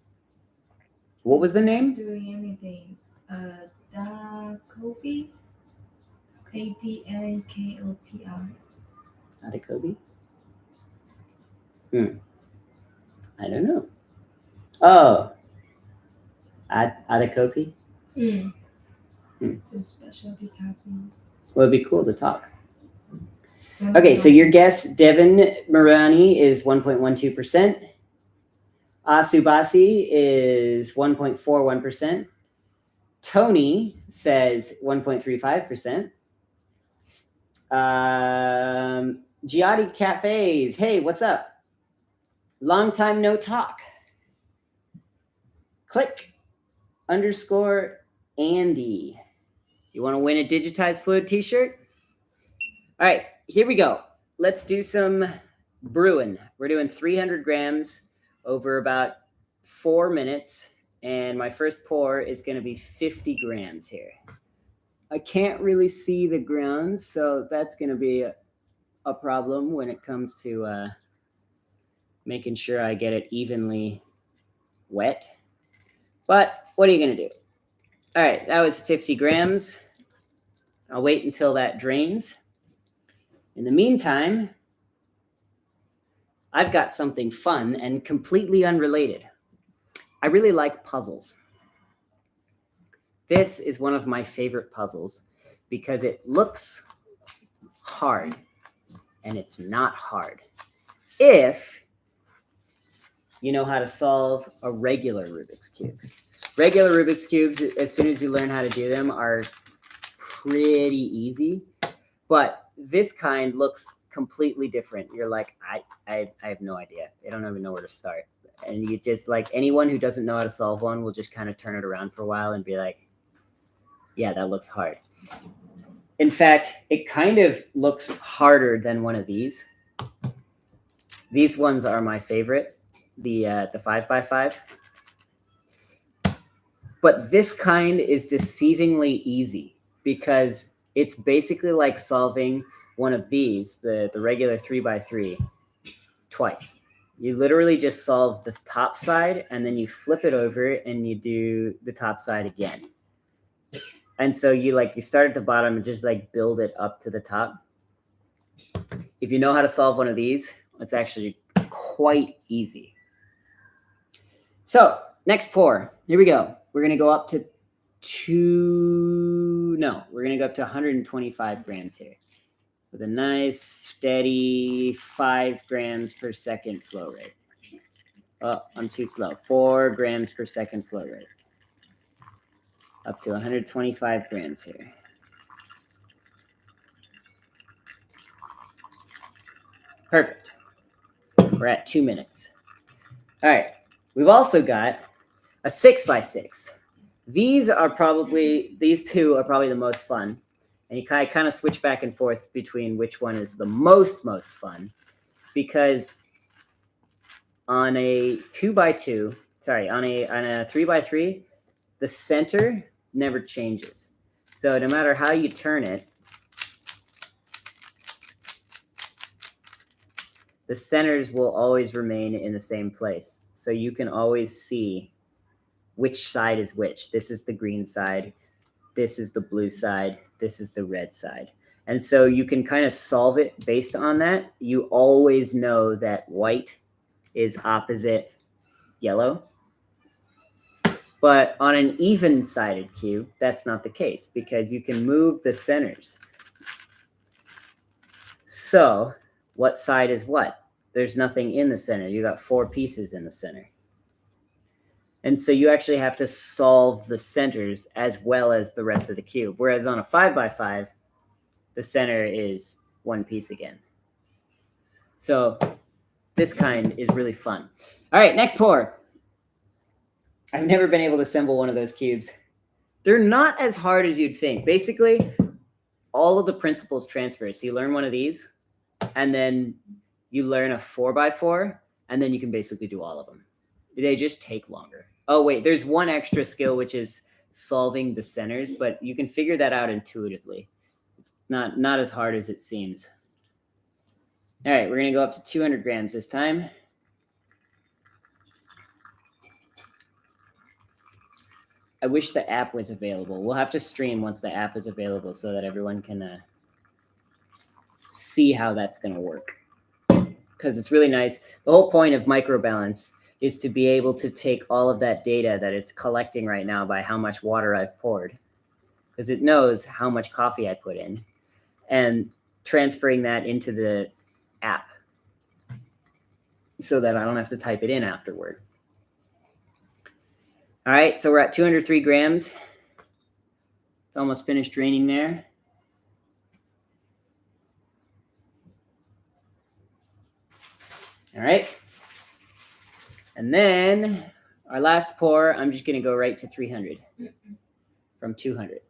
What was the name? Doing anything. Dakopi. ADAKOPI. Adakobi? I don't know. Oh. Adakopi? It's a specialty coffee. Well, it'd be cool to talk. Okay, so your guess, Devin Marani, is 1.12%. Asubasi is 1.41%. Tony says 1.35%. Giatti Cafes, hey, what's up? Long time no talk. Click _ Andy. You want to win a digitized fluid t-shirt? All right, here we go. Let's do some brewing. We're doing 300 grams over about 4 minutes. And my first pour is going to be 50 grams here. I can't really see the grounds, so that's going to be a problem when it comes to making sure I get it evenly wet. But what are you going to do? All right, that was 50 grams. I'll wait until that drains. In the meantime, I've got something fun and completely unrelated. I really like puzzles. This is one of my favorite puzzles because it looks hard and it's not hard if you know how to solve a regular Rubik's Cube. Regular Rubik's Cubes, as soon as you learn how to do them, are pretty easy, but this kind looks completely different. You're like, I have no idea. I don't even know where to start. And you just, like, anyone who doesn't know how to solve one will just kind of turn it around for a while and be like, yeah, that looks hard. In fact, it kind of looks harder than one of these. These ones are my favorite, the 5x5. But this kind is deceivingly easy because it's basically like solving one of these, the regular 3x3, twice. You literally just solve the top side and then you flip it over and you do the top side again. And so you start at the bottom and just like build it up to the top. If you know how to solve one of these, it's actually quite easy. So next pour, here we go. We're going to go up to 125 grams here with a nice steady 5 grams per second flow rate. Oh, I'm too slow. 4 grams per second flow rate. Up to 125 grams here. Perfect. We're at 2 minutes. All right. We've also got a 6x6. These two are probably the most fun. And you kind of switch back and forth between which one is the most fun. Because on a 3x3, the center never changes. So no matter how you turn it, the centers will always remain in the same place. So you can always see which side is which. This is the green side. This is the blue side. This is the red side. And so you can kind of solve it based on that. You always know that white is opposite yellow. But on an even-sided cube, that's not the case because you can move the centers. So what side is what? There's nothing in the center. You got 4 pieces in the center. And so you actually have to solve the centers as well as the rest of the cube. Whereas on a 5x5, the center is 1 piece again. So this kind is really fun. All right, next pour. I've never been able to assemble one of those cubes. They're not as hard as you'd think. Basically, all of the principles transfer. So you learn one of these, and then you learn a 4x4, and then you can basically do all of them. They just take longer. Oh, wait, there's one extra skill, which is solving the centers, but you can figure that out intuitively. It's not as hard as it seems. All right, we're going to go up to 200 grams this time. I wish the app was available. We'll have to stream once the app is available so that everyone can see how that's going to work. Because it's really nice. The whole point of microbalance is to be able to take all of that data that it's collecting right now by how much water I've poured. Because it knows how much coffee I put in. And transferring that into the app so that I don't have to type it in afterward. All right, so we're at 203 grams. It's almost finished draining there. All right. And then our last pour, I'm just going to go right to 300 from 200. And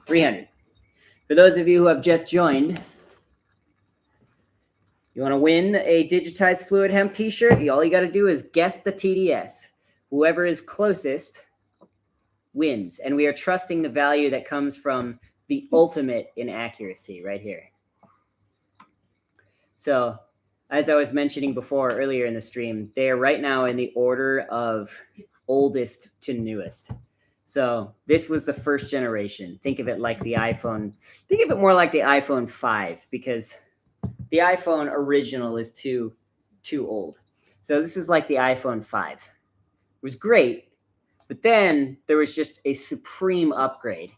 300. For those of you who have just joined, you want to win a digitized Fluid Hemp t-shirt? All you got to do is guess the TDS. Whoever is closest wins. And we are trusting the value that comes from the ultimate in accuracy right here. So as I was mentioning before earlier in the stream, they are right now in the order of oldest to newest. So this was the first generation. Think of it like the iPhone. Think of it more like the iPhone 5 because the iPhone original is too old. So this is like the iPhone 5. It was great, but then there was just a supreme upgrade.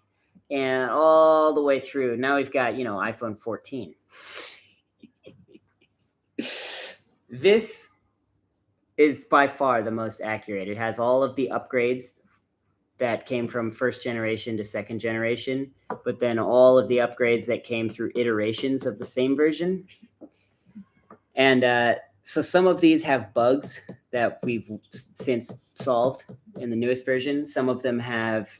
And all the way through, now we've got, iPhone 14. This is by far the most accurate. It has all of the upgrades that came from first generation to second generation, but then all of the upgrades that came through iterations of the same version. And so some of these have bugs that we've since solved in the newest version. Some of them have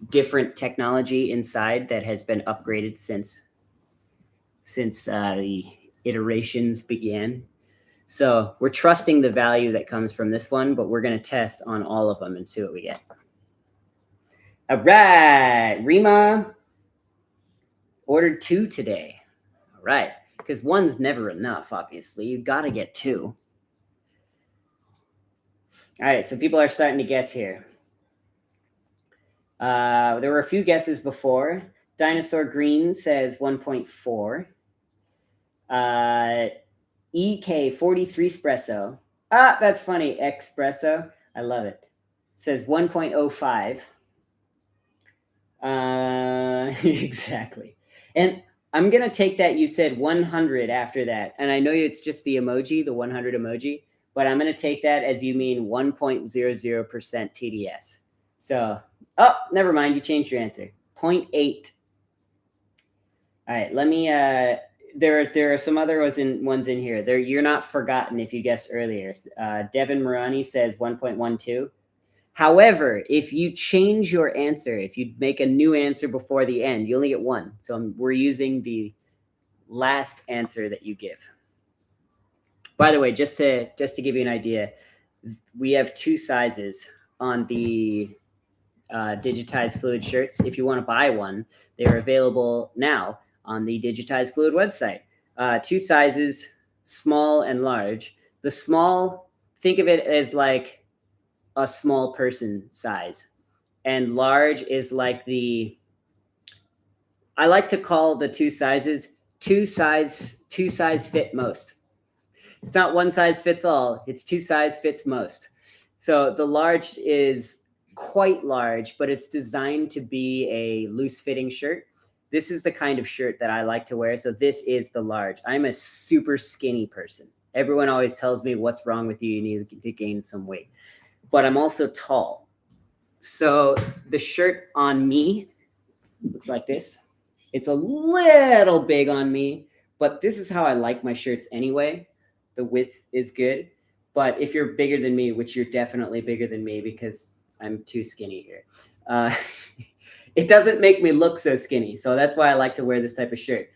different technology inside that has been upgraded since the iterations began. So we're trusting the value that comes from this one, but we're going to test on all of them and see what we get. All right, Rima ordered 2 today. All right, because 1's never enough, obviously. You got to get 2. All right, so people are starting to guess here. There were a few guesses before. Dinosaur Green says 1.4. EK43 Espresso. Ah, that's funny. Espresso. I love it. It says 1.05. Exactly. And I'm going to take that you said 100 after that. And I know it's just the emoji, the 100 emoji, but I'm going to take that as you mean 1.00% TDS. So, oh, never mind. You changed your answer. 0.8. All right, let me, there are some other ones in here. You're not forgotten if you guessed earlier. Devin Marani says 1.12. However, if you change your answer, if you make a new answer before the end, you only get 1. So we're using the last answer that you give. By the way, just to give you an idea, We have 2 sizes on the digitized fluid shirts. If you want to buy one, they're available now on the digitized fluid website. 2 sizes, small and large. The small, think of it as like a small person size, and large is like I like to call the 2 sizes two size fit most. It's not one size fits all, it's 2 size fits most. So the large is quite large, but it's designed to be a loose fitting shirt. This is the kind of shirt that I like to wear. So this is the large. I'm a super skinny person. Everyone always tells me, what's wrong with you? You need to gain some weight. But I'm also tall. So the shirt on me looks like this. It's a little big on me, but this is how I like my shirts anyway. The width is good. But if you're bigger than me, which you're definitely bigger than me because I'm too skinny here, it doesn't make me look so skinny. So that's why I like to wear this type of shirt.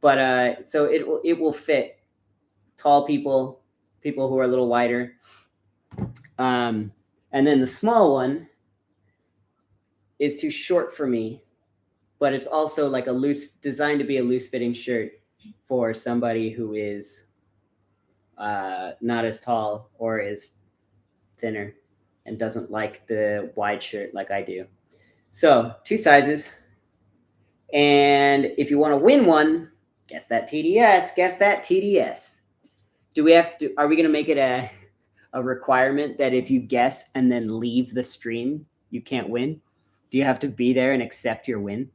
But so it will fit tall people, people who are a little wider. And then the small one is too short for me, but it's also like designed to be a loose fitting shirt for somebody who is not as tall or is thinner and doesn't like the wide shirt like I do. So 2 sizes. And if you want to win one, guess that TDS. Are we going to make it a requirement that if you guess and then leave the stream, you can't win? Do you have to be there and accept your win?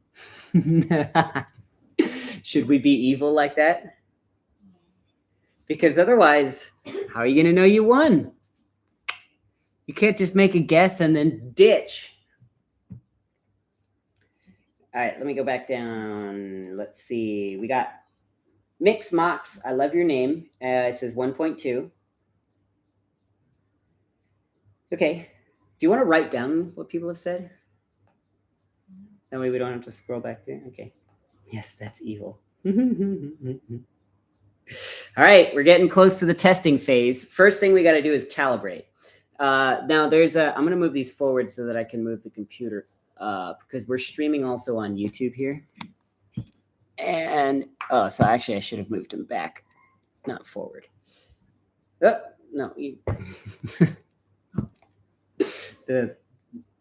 Should we be evil like that? Because otherwise, how are you going to know you won? You can't just make a guess and then ditch. All right, let me go back down. Let's see. We got Mix Mops. I love your name. It says 1.2. Okay. Do you want to write down what people have said? That way we don't have to scroll back there. Okay. Yes, that's evil. All right, we're getting close to the testing phase. First thing we got to do is calibrate. Now I'm going to move these forward so that I can move the computer because we're streaming also on YouTube here. And, so actually I should have moved them back, not forward. Oh, no. There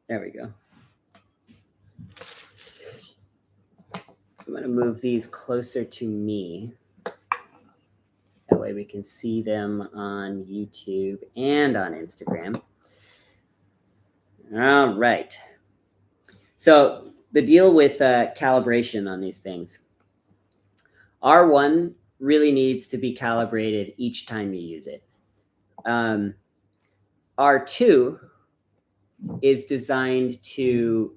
we go. I'm going to move these closer to me. That way we can see them on YouTube and on Instagram. All right. So the deal with calibration on these things. R1 really needs to be calibrated each time you use it. R2 is designed to,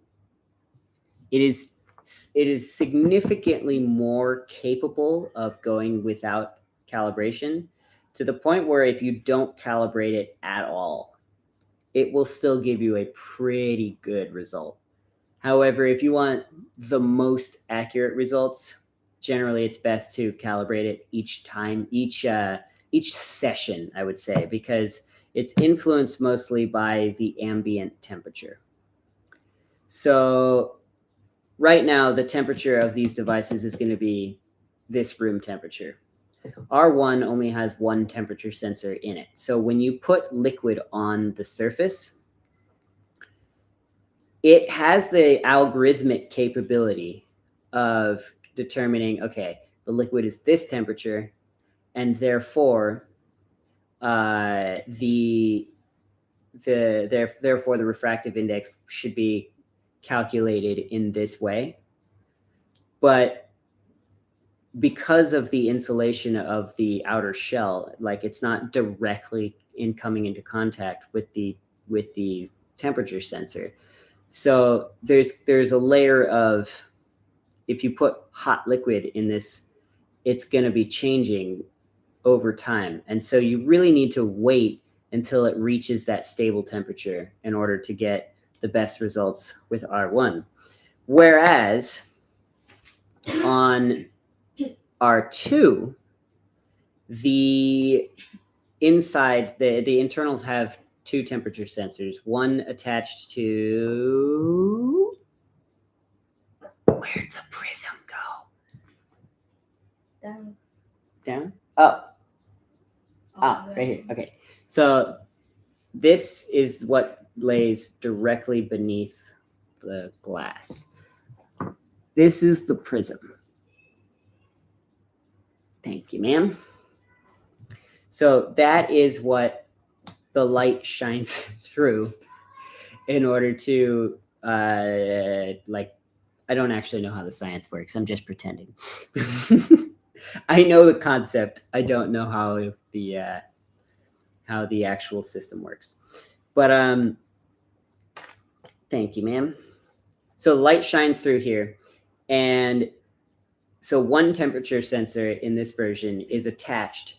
it is significantly more capable of going without calibration, to the point where if you don't calibrate it at all, it will still give you a pretty good result. However, if you want the most accurate results, generally it's best to calibrate it each time, each session, I would say, because it's influenced mostly by the ambient temperature. So right now, the temperature of these devices is going to be this room temperature. R1 only has one temperature sensor in it. So when you put liquid on the surface, it has the algorithmic capability of determining, okay, the liquid is this temperature, and therefore therefore the refractive index should be calculated in this way. But because of the insulation of the outer shell, like it's not directly coming into contact with the temperature sensor. So there's a layer of, if you put hot liquid in this, it's going to be changing over time. And so you really need to wait until it reaches that stable temperature in order to get the best results with R1. Whereas on R2, the inside, the internals have two temperature sensors, one attached to, where'd the prism go? Down. Down? Oh, Oh, right here. Okay. So this is what lays directly beneath the glass. This is the prism. Thank you, ma'am. So that is what the light shines through in order to, like, I don't actually know how the science works. I'm just pretending. I know the concept. I don't know how the actual system works. But thank you, ma'am. So light shines through here, and so one temperature sensor in this version is attached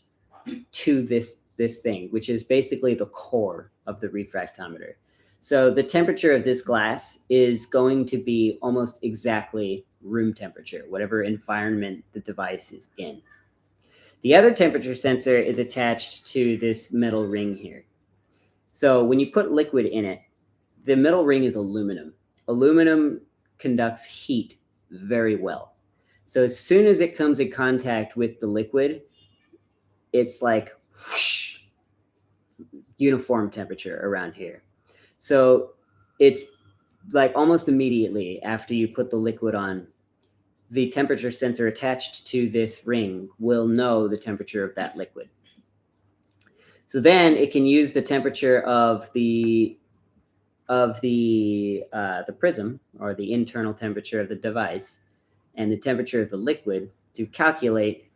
to this thing, which is basically the core of the refractometer. So the temperature of this glass is going to be almost exactly room temperature, whatever environment the device is in. The other temperature sensor is attached to this metal ring here. So when you put liquid in it, the metal ring is aluminum. Aluminum conducts heat very well. So as soon as it comes in contact with the liquid, it's like whoosh, uniform temperature around here. So it's like almost immediately after you put the liquid on, the temperature sensor attached to this ring will know the temperature of that liquid. So then it can use the temperature of the prism, or the internal temperature of the device, and the temperature of the liquid to calculate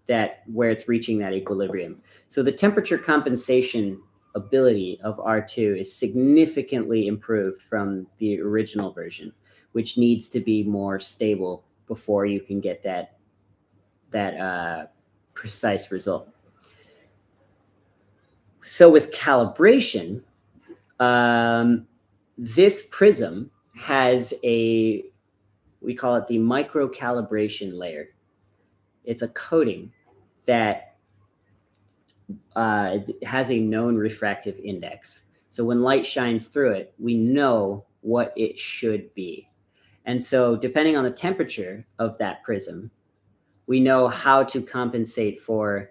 that where it's reaching that equilibrium. So the temperature compensation ability of R2 is significantly improved from the original version, which needs to be more stable before you can get that precise result. So with calibration, this prism has we call it the micro calibration layer. It's a coating that has a known refractive index. So when light shines through it, we know what it should be. And so depending on the temperature of that prism, we know how to compensate for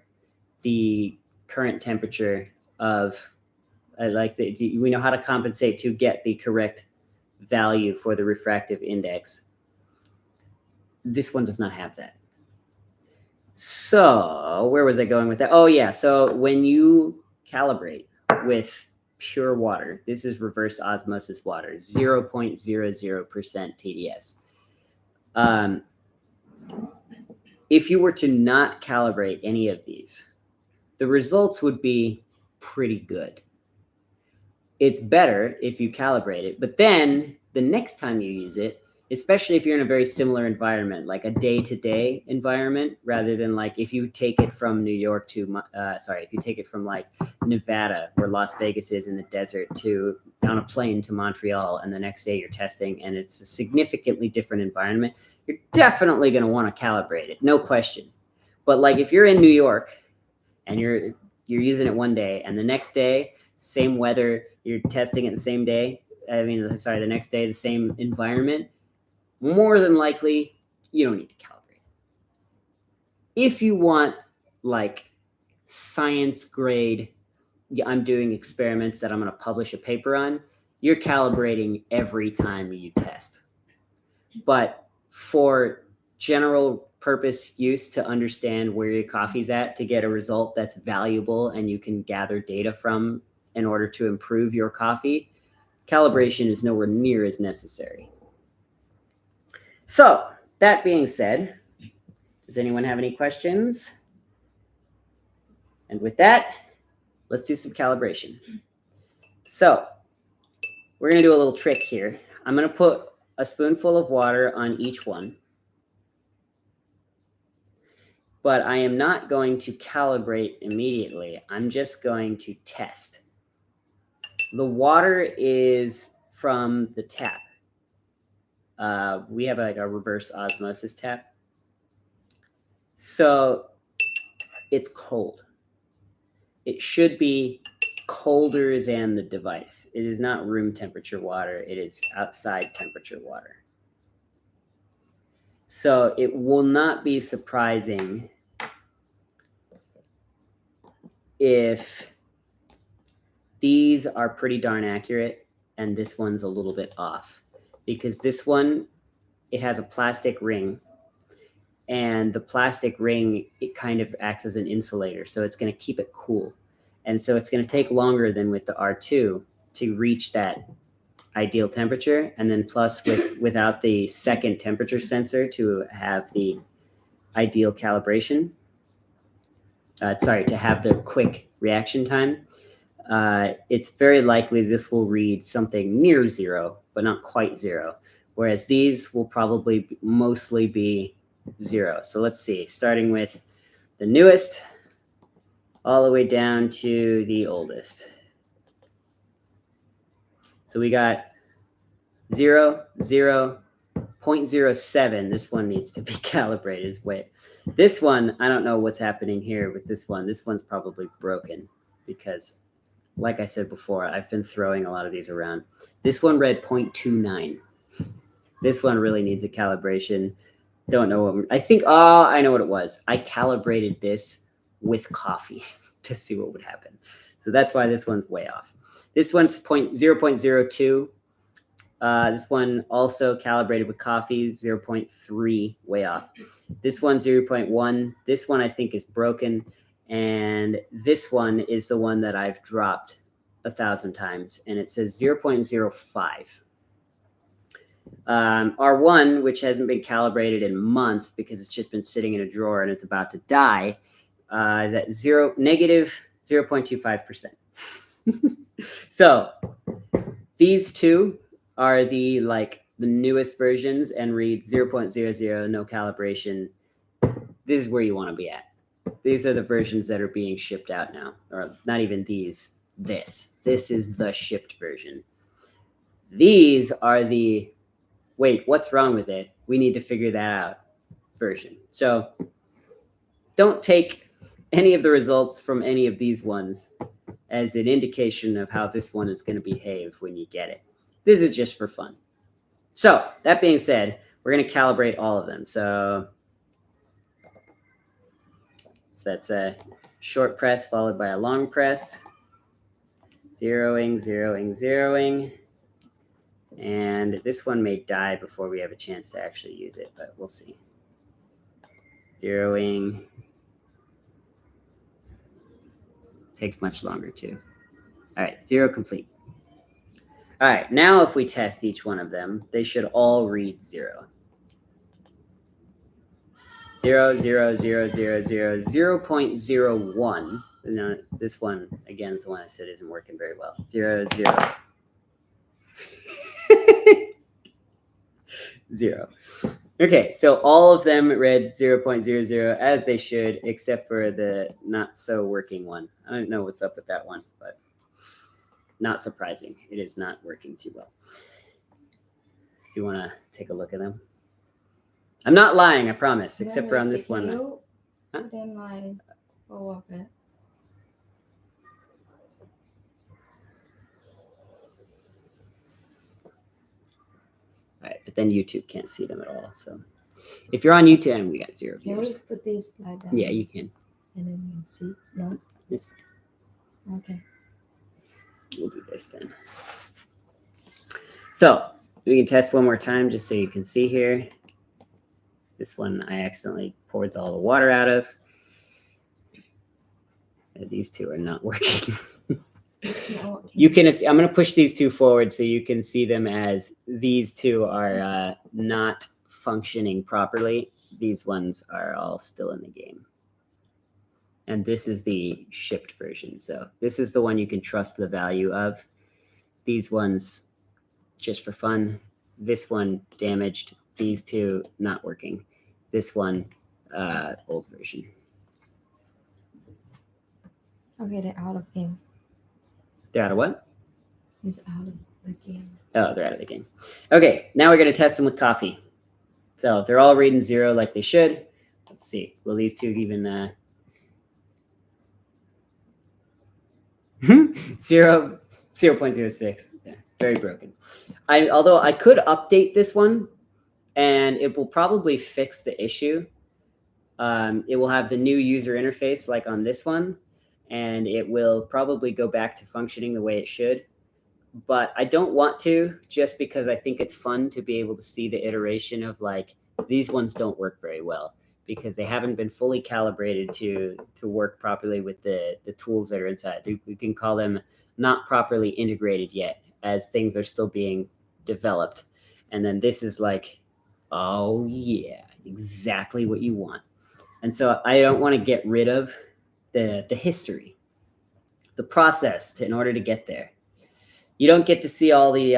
the current temperature of, we know how to compensate to get the correct value for the refractive index. This one does not have that. So where was I going with that? Oh yeah, so when you calibrate with pure water, this is reverse osmosis water, 0.00% TDS. If you were to not calibrate any of these, the results would be pretty good. It's better if you calibrate it, but then the next time you use it, especially if you're in a very similar environment, like a day-to-day environment, rather than like if you take it from New York to, if you take it from like Nevada, where Las Vegas is in the desert, to on a plane to Montreal, and the next day you're testing, and it's a significantly different environment, you're definitely going to want to calibrate it, no question. But like if you're in New York and you're using it one day, and the next day, same weather, you're testing it the same day, the next day, the same environment, more than likely, you don't need to calibrate. If you want like science grade, I'm doing experiments that I'm going to publish a paper on, you're calibrating every time you test. But for general purpose use, to understand where your coffee's at, to get a result that's valuable and you can gather data from in order to improve your coffee, calibration is nowhere near as necessary. So that being said, does anyone have any questions? And with that, let's do some calibration. So we're going to do a little trick here. I'm going to put a spoonful of water on each one, but I am not going to calibrate immediately. I'm just going to test. The water is from the tap. We have like a reverse osmosis tap. So it's cold. It should be colder than the device. It is not room temperature water. It is outside temperature water. So it will not be surprising if these are pretty darn accurate and this one's a little bit off, because this one, it has a plastic ring, and the plastic ring, it kind of acts as an insulator. So it's going to keep it cool. And so it's going to take longer than with the R2 to reach that ideal temperature. And then plus without the second temperature sensor to have the ideal calibration, to have the quick reaction time, it's very likely this will read something near zero, but not quite zero. Whereas these will probably mostly be zero. So let's see, starting with the newest all the way down to the oldest. So we got 0, 0, 0.07. This one needs to be calibrated. Wait, this one, I don't know what's happening here with this one. This one's probably broken because, like I said before, I've been throwing a lot of these around. This one read 0.29. This one really needs a calibration. Don't know what I think. Oh, I know what it was. I calibrated this with coffee to see what would happen. So that's why this one's way off. This one's 0.02. This one also calibrated with coffee, 0.3, way off. This one, 0.1. This one I think is broken. And this one is the one that I've dropped 1,000 times. And it says 0.05. R1, which hasn't been calibrated in months because it's just been sitting in a drawer and it's about to die, is at negative 0.25%. So these two are the newest versions and read 0.00, no calibration. This is where you want to be at. These are the versions that are being shipped out now, or not even these. This is the shipped version. These are the wait, what's wrong with it? We need to figure that out version. So don't take any of the results from any of these ones as an indication of how this one is going to behave when you get it. This is just for fun. So that being said, we're going to calibrate all of them. So that's a short press followed by a long press. Zeroing, zeroing, zeroing. And this one may die before we have a chance to actually use it, but we'll see. Zeroing. Takes much longer too. All right, 0 complete. All right, now if we test each one of them, they should all read 0. 0, 0, 0, 0, 0, 0.01. No, this one, again, is the one I said isn't working very well. 0, 0. 0. Okay, so all of them read 0.00 as they should, except for the not so working one. I don't know what's up with that one, but not surprising. It is not working too well. If you want to take a look at them. I'm not lying, I promise, except for on this one. Huh? Then like, what it? All right, but then YouTube can't see them at all. So if you're on YouTube, and we got 0 viewers. Can we put these slide down? Yeah, you can. And then you can see. No? It's fine. Okay. We'll do this then. So we can test one more time just so you can see here. This one I accidentally poured all the water out of. And these two are not working. No, You can. I'm going to push these two forward so you can see them as these two are not functioning properly. These ones are all still in the game. And this is the shipped version. So this is the one you can trust the value of. These ones, just for fun. This one damaged. These two not working. This one, old version. Okay, they're out of game. They're out of what? It's out of the game. Oh, they're out of the game. Okay, now we're going to test them with coffee. So they're all reading 0 like they should. Let's see. Will these two even... 0.06. Yeah, very broken. Although I could update this one, and it will probably fix the issue. It will have the new user interface like on this one, and it will probably go back to functioning the way it should. But I don't want to, just because I think it's fun to be able to see the iteration of like, these ones don't work very well because they haven't been fully calibrated to work properly with the tools that are inside. We can call them not properly integrated yet, as things are still being developed. And then this is like, oh yeah, exactly what you want. And so I don't want to get rid of the history, the process in order to get there. You don't get to see all the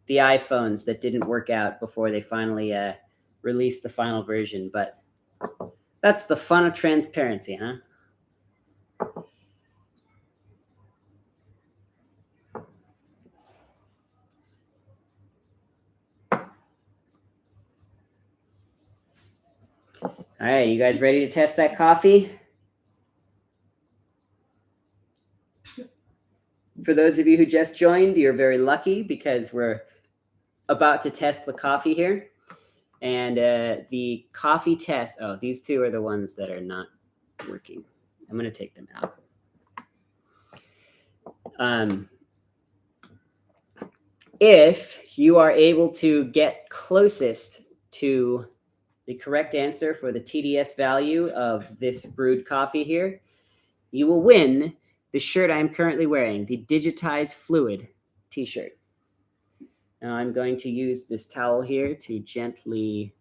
iPhones that didn't work out before they finally released the final version, but that's the fun of transparency, huh? All right, you guys ready to test that coffee? For those of you who just joined, you're very lucky because we're about to test the coffee here. And the coffee test, oh, these two are the ones that are not working. I'm going to take them out. If you are able to get closest to the correct answer for the TDS value of this brewed coffee here, you will win the shirt I'm currently wearing, the Digitized Fluid t-shirt. Now I'm going to use this towel here to gently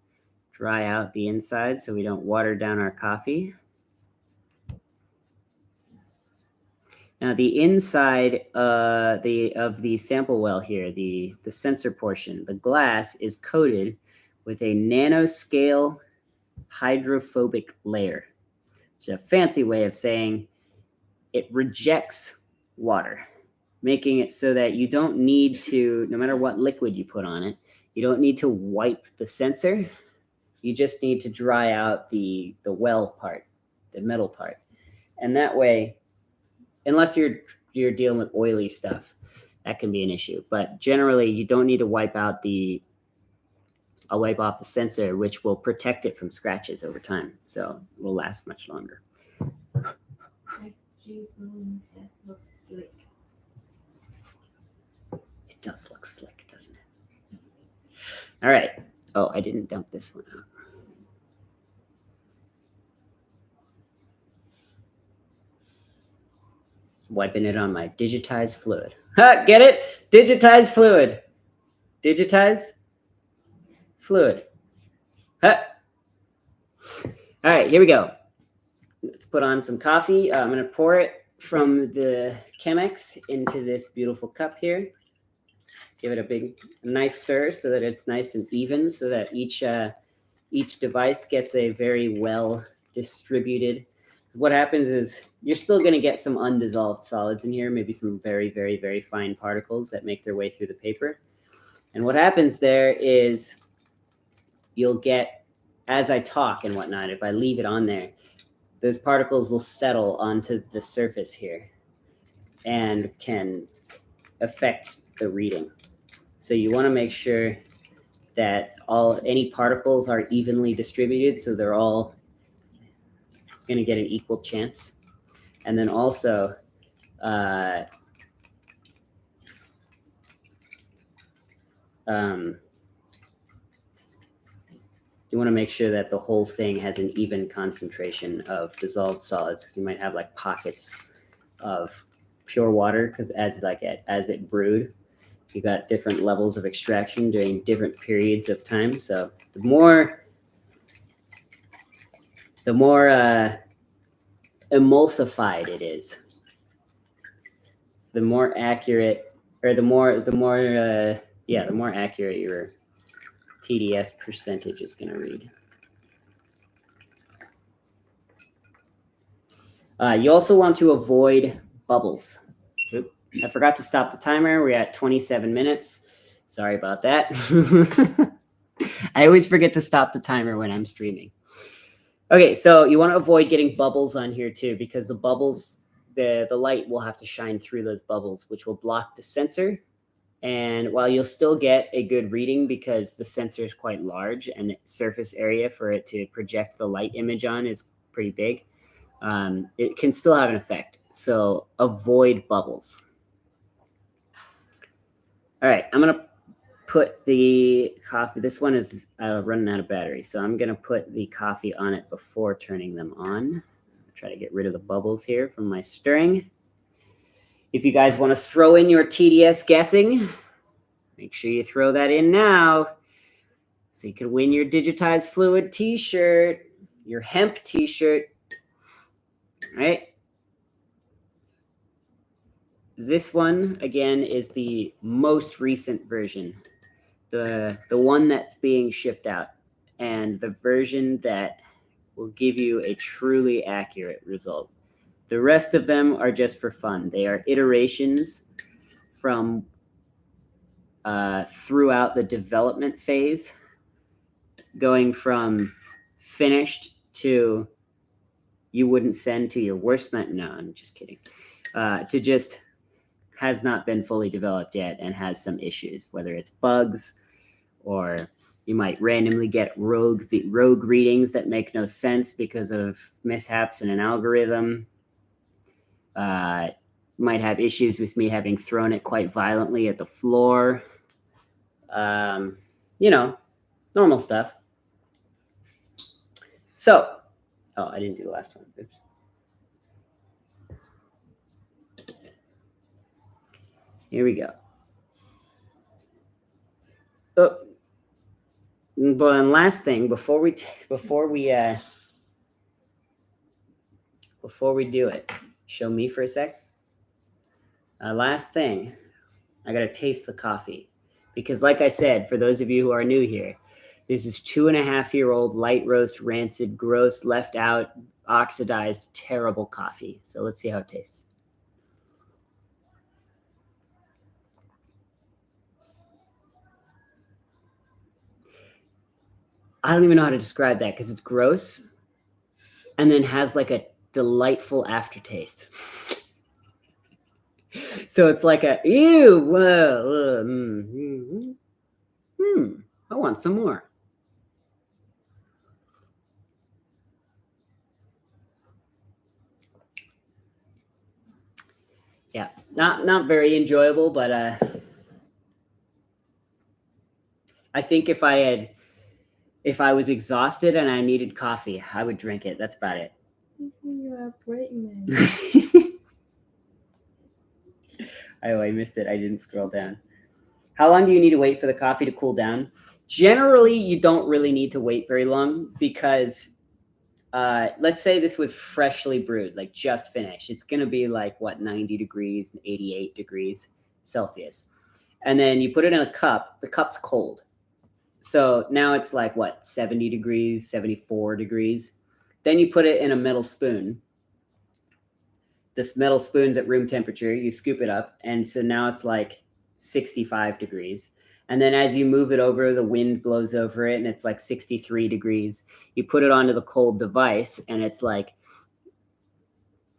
dry out the inside so we don't water down our coffee. Now the inside of the sample well here, the sensor portion, the glass is coated with a nanoscale hydrophobic layer. It's a fancy way of saying it rejects water, making it so that you don't need to, no matter what liquid you put on it, you don't need to wipe the sensor. You just need to dry out the well part, the metal part. And that way, unless you're dealing with oily stuff, that can be an issue. But generally, you don't need to wipe off the sensor, which will protect it from scratches over time. So it will last much longer. That looks slick. It does look slick, doesn't it? All right. Oh, I didn't dump this one out. Wiping it on my digitized fluid. Ha, get it? Digitized fluid. Digitize fluid. Ha. All right, here we go. Let's put on some coffee. I'm going to pour it from the Chemex into this beautiful cup here. Give it a nice stir so that it's nice and even, so that each device gets a very well distributed. What happens is you're still going to get some undissolved solids in here, maybe some very, very, very fine particles that make their way through the paper. And what happens there is you'll get, as I talk and whatnot, if I leave it on there, those particles will settle onto the surface here and can affect the reading. So you want to make sure that any particles are evenly distributed, so they're all going to get an equal chance. And then also you want to make sure that the whole thing has an even concentration of dissolved solids, because you might have like pockets of pure water, because as it brewed, you got different levels of extraction during different periods of time. So the more emulsified it is, the more accurate, or the more accurate your TDS percentage is going to read. You also want to avoid bubbles. Oop, I forgot to stop the timer. We're at 27 minutes. Sorry about that. I always forget to stop the timer when I'm streaming. Okay, so you want to avoid getting bubbles on here too, because the bubbles the light will have to shine through those bubbles, which will block the sensor. And while you'll still get a good reading because the sensor is quite large and the surface area for it to project the light image on is pretty big, it can still have an effect. So avoid bubbles. All right, I'm going to put the coffee. This one is running out of battery, so I'm going to put the coffee on it before turning them on. Try to get rid of the bubbles here from my stirring. If you guys want to throw in your TDS guessing, make sure you throw that in now so you can win your digitized fluid t-shirt, your hemp t-shirt. All right. This one, again, is the most recent version, the one that's being shipped out, and the version that will give you a truly accurate result. The rest of them are just for fun. They are iterations from throughout the development phase, going from finished to you wouldn't send to your worst night. No, I'm just kidding. To just has not been fully developed yet and has some issues, whether it's bugs or you might randomly get rogue readings that make no sense because of mishaps in an algorithm. Might have issues with me having thrown it quite violently at the floor. You know, normal stuff. So, oh, I didn't do the last one. Oops. Here we go. Oh, but last thing before we do it, show me for a sec. Last thing, I gotta taste the coffee because, like I said, for those of you who are new here, this is 2.5-year-old light roast, rancid, gross, left out, oxidized, terrible coffee. So let's see how it tastes. I don't even know how to describe that because it's gross and then has like a delightful aftertaste. So it's like a, ew, I want some more. Yeah, not very enjoyable, but I think if I was exhausted and I needed coffee, I would drink it. That's about it. You're a great man. Oh, I missed it. I didn't scroll down. How long do you need to wait for the coffee to cool down? Generally, you don't really need to wait very long because let's say this was freshly brewed, like just finished. It's going to be like, 90 degrees, 88 degrees Celsius. And then you put it in a cup. The cup's cold. So now it's like, 70 degrees, 74 degrees. Then you put it in a metal spoon. This metal spoon's at room temperature. You scoop it up. And so now it's like 65 degrees. And then as you move it over, the wind blows over it and it's like 63 degrees. You put it onto the cold device and it's like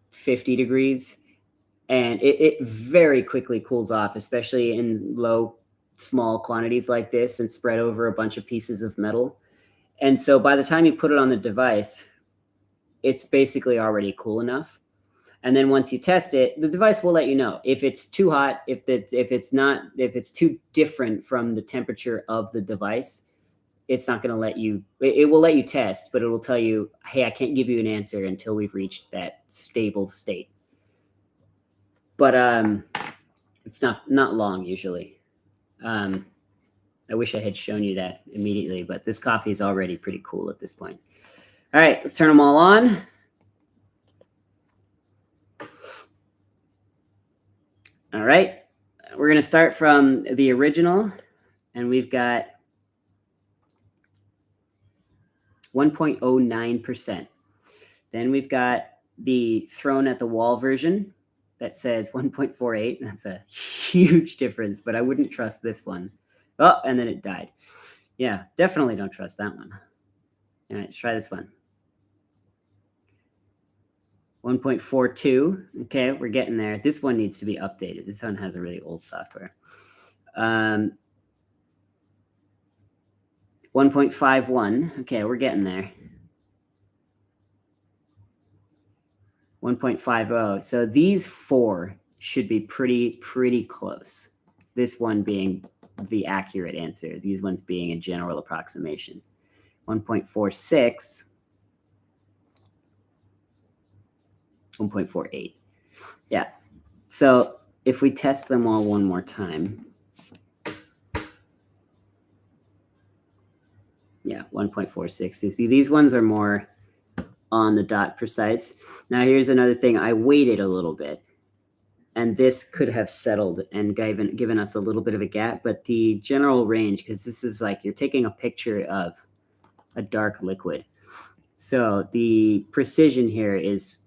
50 degrees. And it very quickly cools off, especially in small quantities like this and spread over a bunch of pieces of metal. And so by the time you put it on the device, it's basically already cool enough. And then once you test it, the device will let you know if it's too hot, if it's too different from the temperature of the device. It's not going to let you. It will let you test, but it will tell you, hey, I can't give you an answer until we've reached that stable state. But it's not long usually. I wish I had shown you that immediately, but this coffee is already pretty cool at this point. All right, let's turn them all on. All right, we're going to start from the original, and we've got 1.09%. Then we've got the thrown at the wall version that says 1.48. That's a huge difference, but I wouldn't trust this one. Oh, and then it died. Yeah, definitely don't trust that one. All right, let's try this one. 1.42. Okay, we're getting there. This one needs to be updated. This one has a really old software. 1.51. Okay, we're getting there. 1.50. So these four should be pretty close. This one being the accurate answer. These ones being a general approximation. 1.46. 1.48. Yeah. So if we test them all one more time. Yeah, 1.46. You see, these ones are more on the dot precise. Now, here's another thing. I waited a little bit, and this could have settled and given us a little bit of a gap, but the general range, because this is like you're taking a picture of a dark liquid. So the precision here is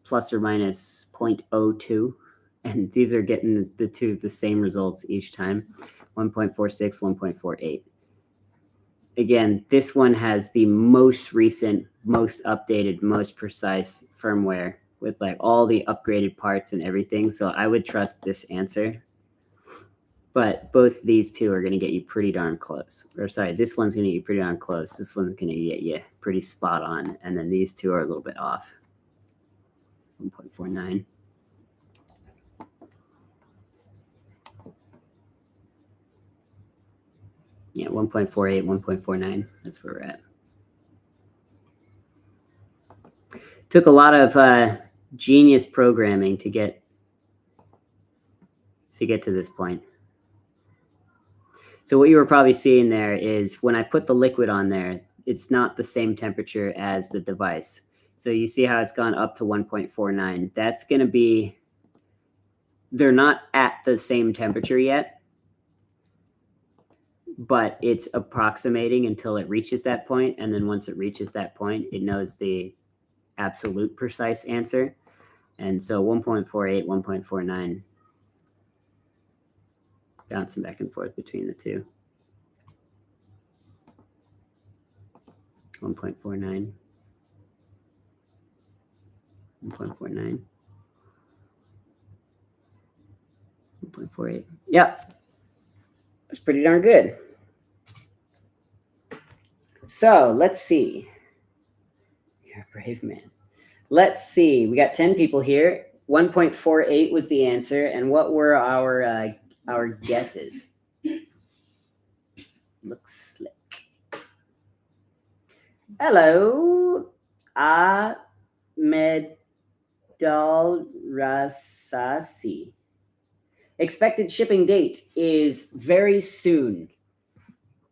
plus or minus 0.02, and these are getting the same results each time, 1.46, 1.48. Again, this one has the most recent, most updated, most precise firmware with like all the upgraded parts and everything. So I would trust this answer. But both these two are going to get you pretty darn close. Or sorry, this one's going to get you pretty darn close. This one's going to get you pretty spot on. And then these two are a little bit off. 1.49. Yeah, 1.48, 1.49. That's where we're at. Took a lot of genius programming to get to this point. So what you were probably seeing there is when I put the liquid on there, it's not the same temperature as the device. So you see how it's gone up to 1.49. That's going to be, they're not at the same temperature yet, but it's approximating until it reaches that point. And then once it reaches that point, it knows the absolute precise answer. And so 1.48, 1.49, bouncing back and forth between the two. 1.49. 1.49. 1.48. Yep. That's pretty darn good. So let's see. You're a brave man. Let's see. We got 10 people here. 1.48 was the answer. And what were our guesses? Looks slick. Hello. Ahmed Dal Rasasi. Expected shipping date is very soon.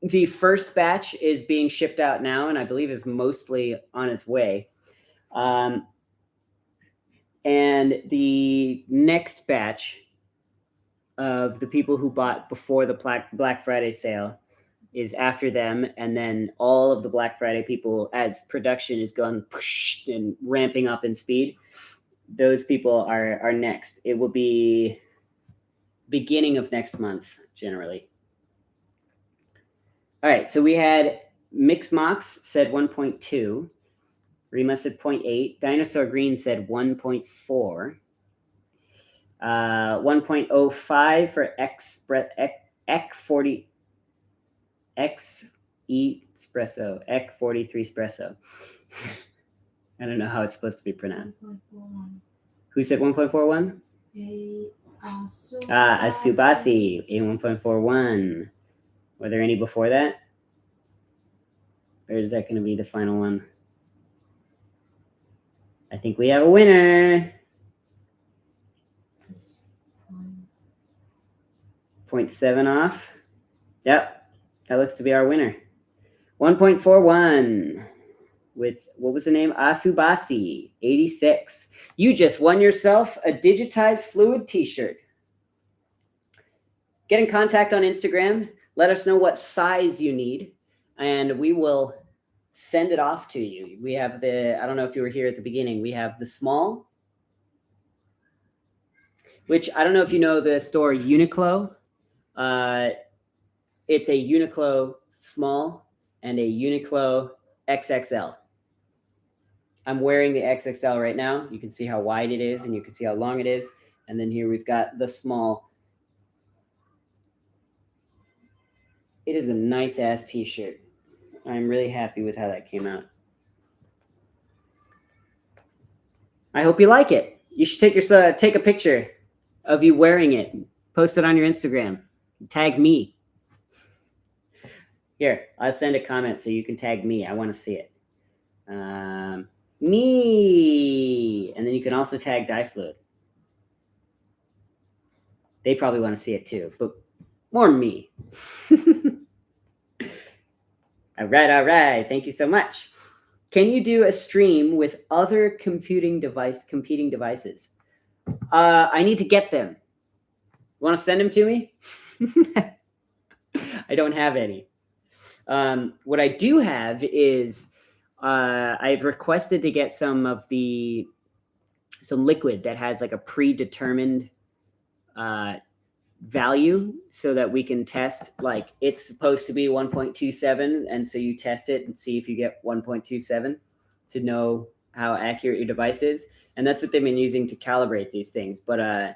The first batch is being shipped out now, and I believe is mostly on its way. And the next batch of the people who bought before the Black Friday sale is after them, and then all of the Black Friday people, as production is going and ramping up in speed, those people are next. It will be beginning of next month, generally. All right, so we had Mixmox said 1.2. Rima said 0.8. Dinosaur Green said 1.4. 1.05 for EC40 Espresso. EC43 Espresso. I don't know how it's supposed to be pronounced. 1.41. Who said 1.41? Asubasi, a 1.41. Were there any before that? Or is that going to be the final one? I think we have a winner. 0.7 off. Yep, that looks to be our winner. 1.41 with, what was the name? Asubasi, 86. You just won yourself a digitized Fluid t-shirt. Get in contact on Instagram. Let us know what size you need, and we will send it off to you. We have the, I don't know if you were here at the beginning, we have the small, which I don't know if you know the store Uniqlo. It's a Uniqlo small and a Uniqlo XXL. I'm wearing the XXL right now. You can see how wide it is and you can see how long it is. And then here we've got the small. It is a nice ass t-shirt. I'm really happy with how that came out. I hope you like it. You should take a picture of you wearing it. Post it on your Instagram. Tag me. Here, I'll send a comment so you can tag me. I want to see it. Me. And then you can also tag DiFluid. They probably want to see it too, but more me. All right. Thank you so much. Can you do a stream with other competing devices? I need to get them. You want to send them to me? I don't have any. What I do have is I've requested to get some liquid that has like a predetermined value so that we can test, like it's supposed to be 1.27, and so you test it and see if you get 1.27 to know how accurate your device is. And that's what they've been using to calibrate these things. But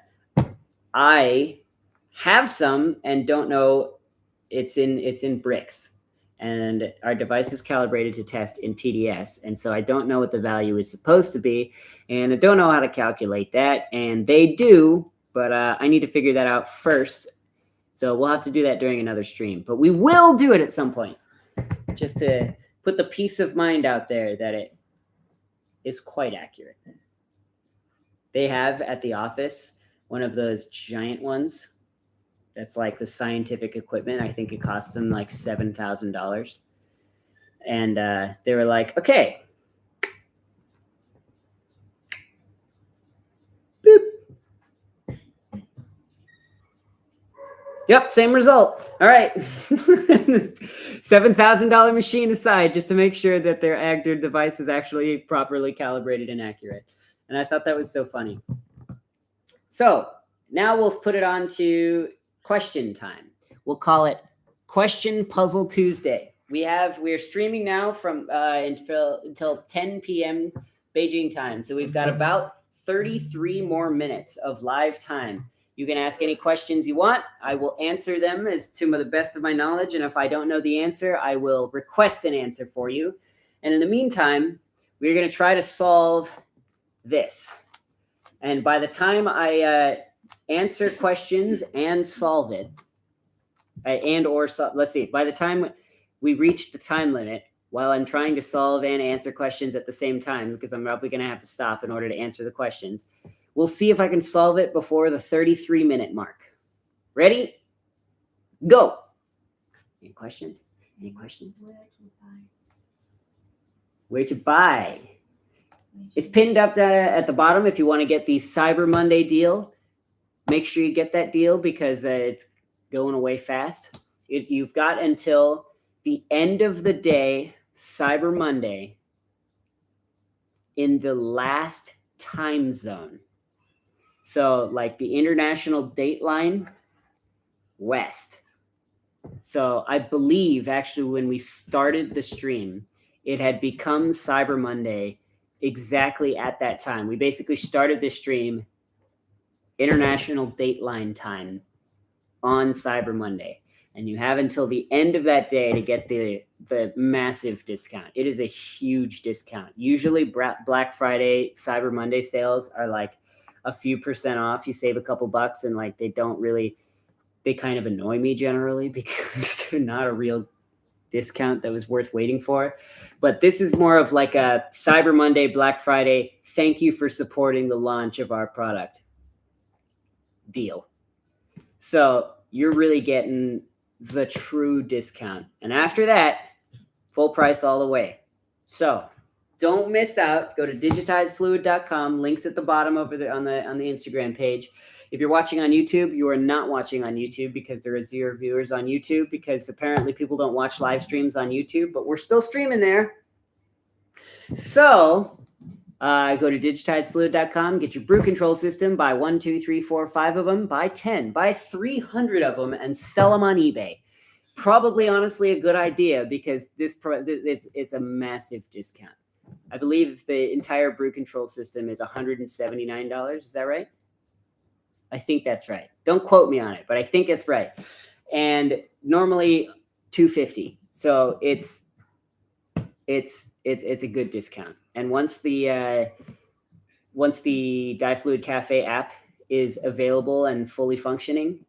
I have some and don't know. It's in bricks, and our device is calibrated to test in TDS, and so I don't know what the value is supposed to be, and I don't know how to calculate that, and they do, but I need to figure that out first. So we'll have to do that during another stream, but we will do it at some point, just to put the peace of mind out there that it is quite accurate. They have at the office one of those giant ones that's like the scientific equipment. I think it cost them like $7,000. And they were like, okay. Boop. Yep, same result. All right. $7,000 machine aside, just to make sure that their device is actually properly calibrated and accurate. And I thought that was so funny. So now we'll put it on to question time. We'll call it Question Puzzle Tuesday. We're streaming now from until 10 p.m. Beijing time. So we've got about 33 more minutes of live time. You can ask any questions you want. I will answer them as to the best of my knowledge. And if I don't know the answer, I will request an answer for you. And in the meantime, we're going to try to solve this. And by the time I answer questions and solve it, let's see, by the time we reach the time limit, while I'm trying to solve and answer questions at the same time, because I'm probably going to have to stop in order to answer the questions, we'll see if I can solve it before the 33-minute mark. Ready? Go. Any questions? Where to buy? It's pinned up at the bottom if you want to get the Cyber Monday deal. Make sure you get that deal because it's going away fast. You've got until the end of the day, Cyber Monday, in the last time zone. So like the international date line, west. So I believe actually when we started the stream, it had become Cyber Monday exactly at that time. We basically started this stream international dateline time on Cyber Monday. And you have until the end of that day to get the massive discount. It is a huge discount. Usually Black Friday, Cyber Monday sales are like a few % off. You save a couple bucks and like they kind of annoy me generally because they're not a real discount that was worth waiting for. But this is more of like a Cyber Monday, Black Friday, thank you for supporting the launch of our product deal. So you're really getting the true discount. And after that, full price all the way. So don't miss out. Go to digitizefluid.com. Links at the bottom over there on the Instagram page. If you're watching on YouTube, you are not watching on YouTube because there are 0 viewers on YouTube because apparently people don't watch live streams on YouTube, but we're still streaming there. So go to digitizefluid.com, get your brew control system, buy 1, 2, 3, 4, 5 of them, buy 10, buy 300 of them and sell them on eBay. Probably honestly a good idea because it's a massive discount. I believe the entire brew control system is $179. Is that right? I think that's right. Don't quote me on it, but I think it's right. And normally $250. So it's a good discount. And once the DiFluid Café app is available and fully functioning,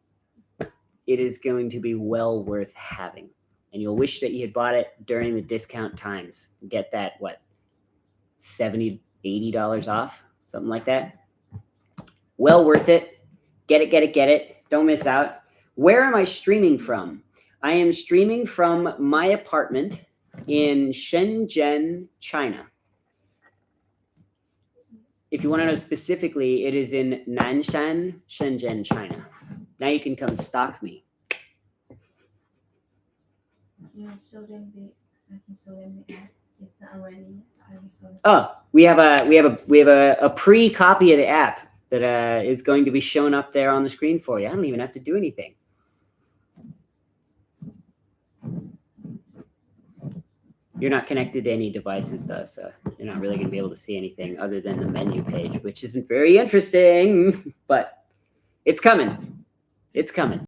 it is going to be well worth having. And you'll wish that you had bought it during the discount times. Get that, what, $70, $80 off, something like that. Well worth it. Get it. Don't miss out. Where am I streaming from? I am streaming from my apartment in Shenzhen, China. If you want to know specifically, it is in Nanshan, Shenzhen, China. Now you can come stalk me. Yeah, show them I can show them the app. It's not ready. I can show them. Oh, we have a pre-copy of the app that is going to be shown up there on the screen for you. I don't even have to do anything. You're not connected to any devices though, so you're not really going to be able to see anything other than the menu page, which isn't very interesting, but it's coming. It's coming.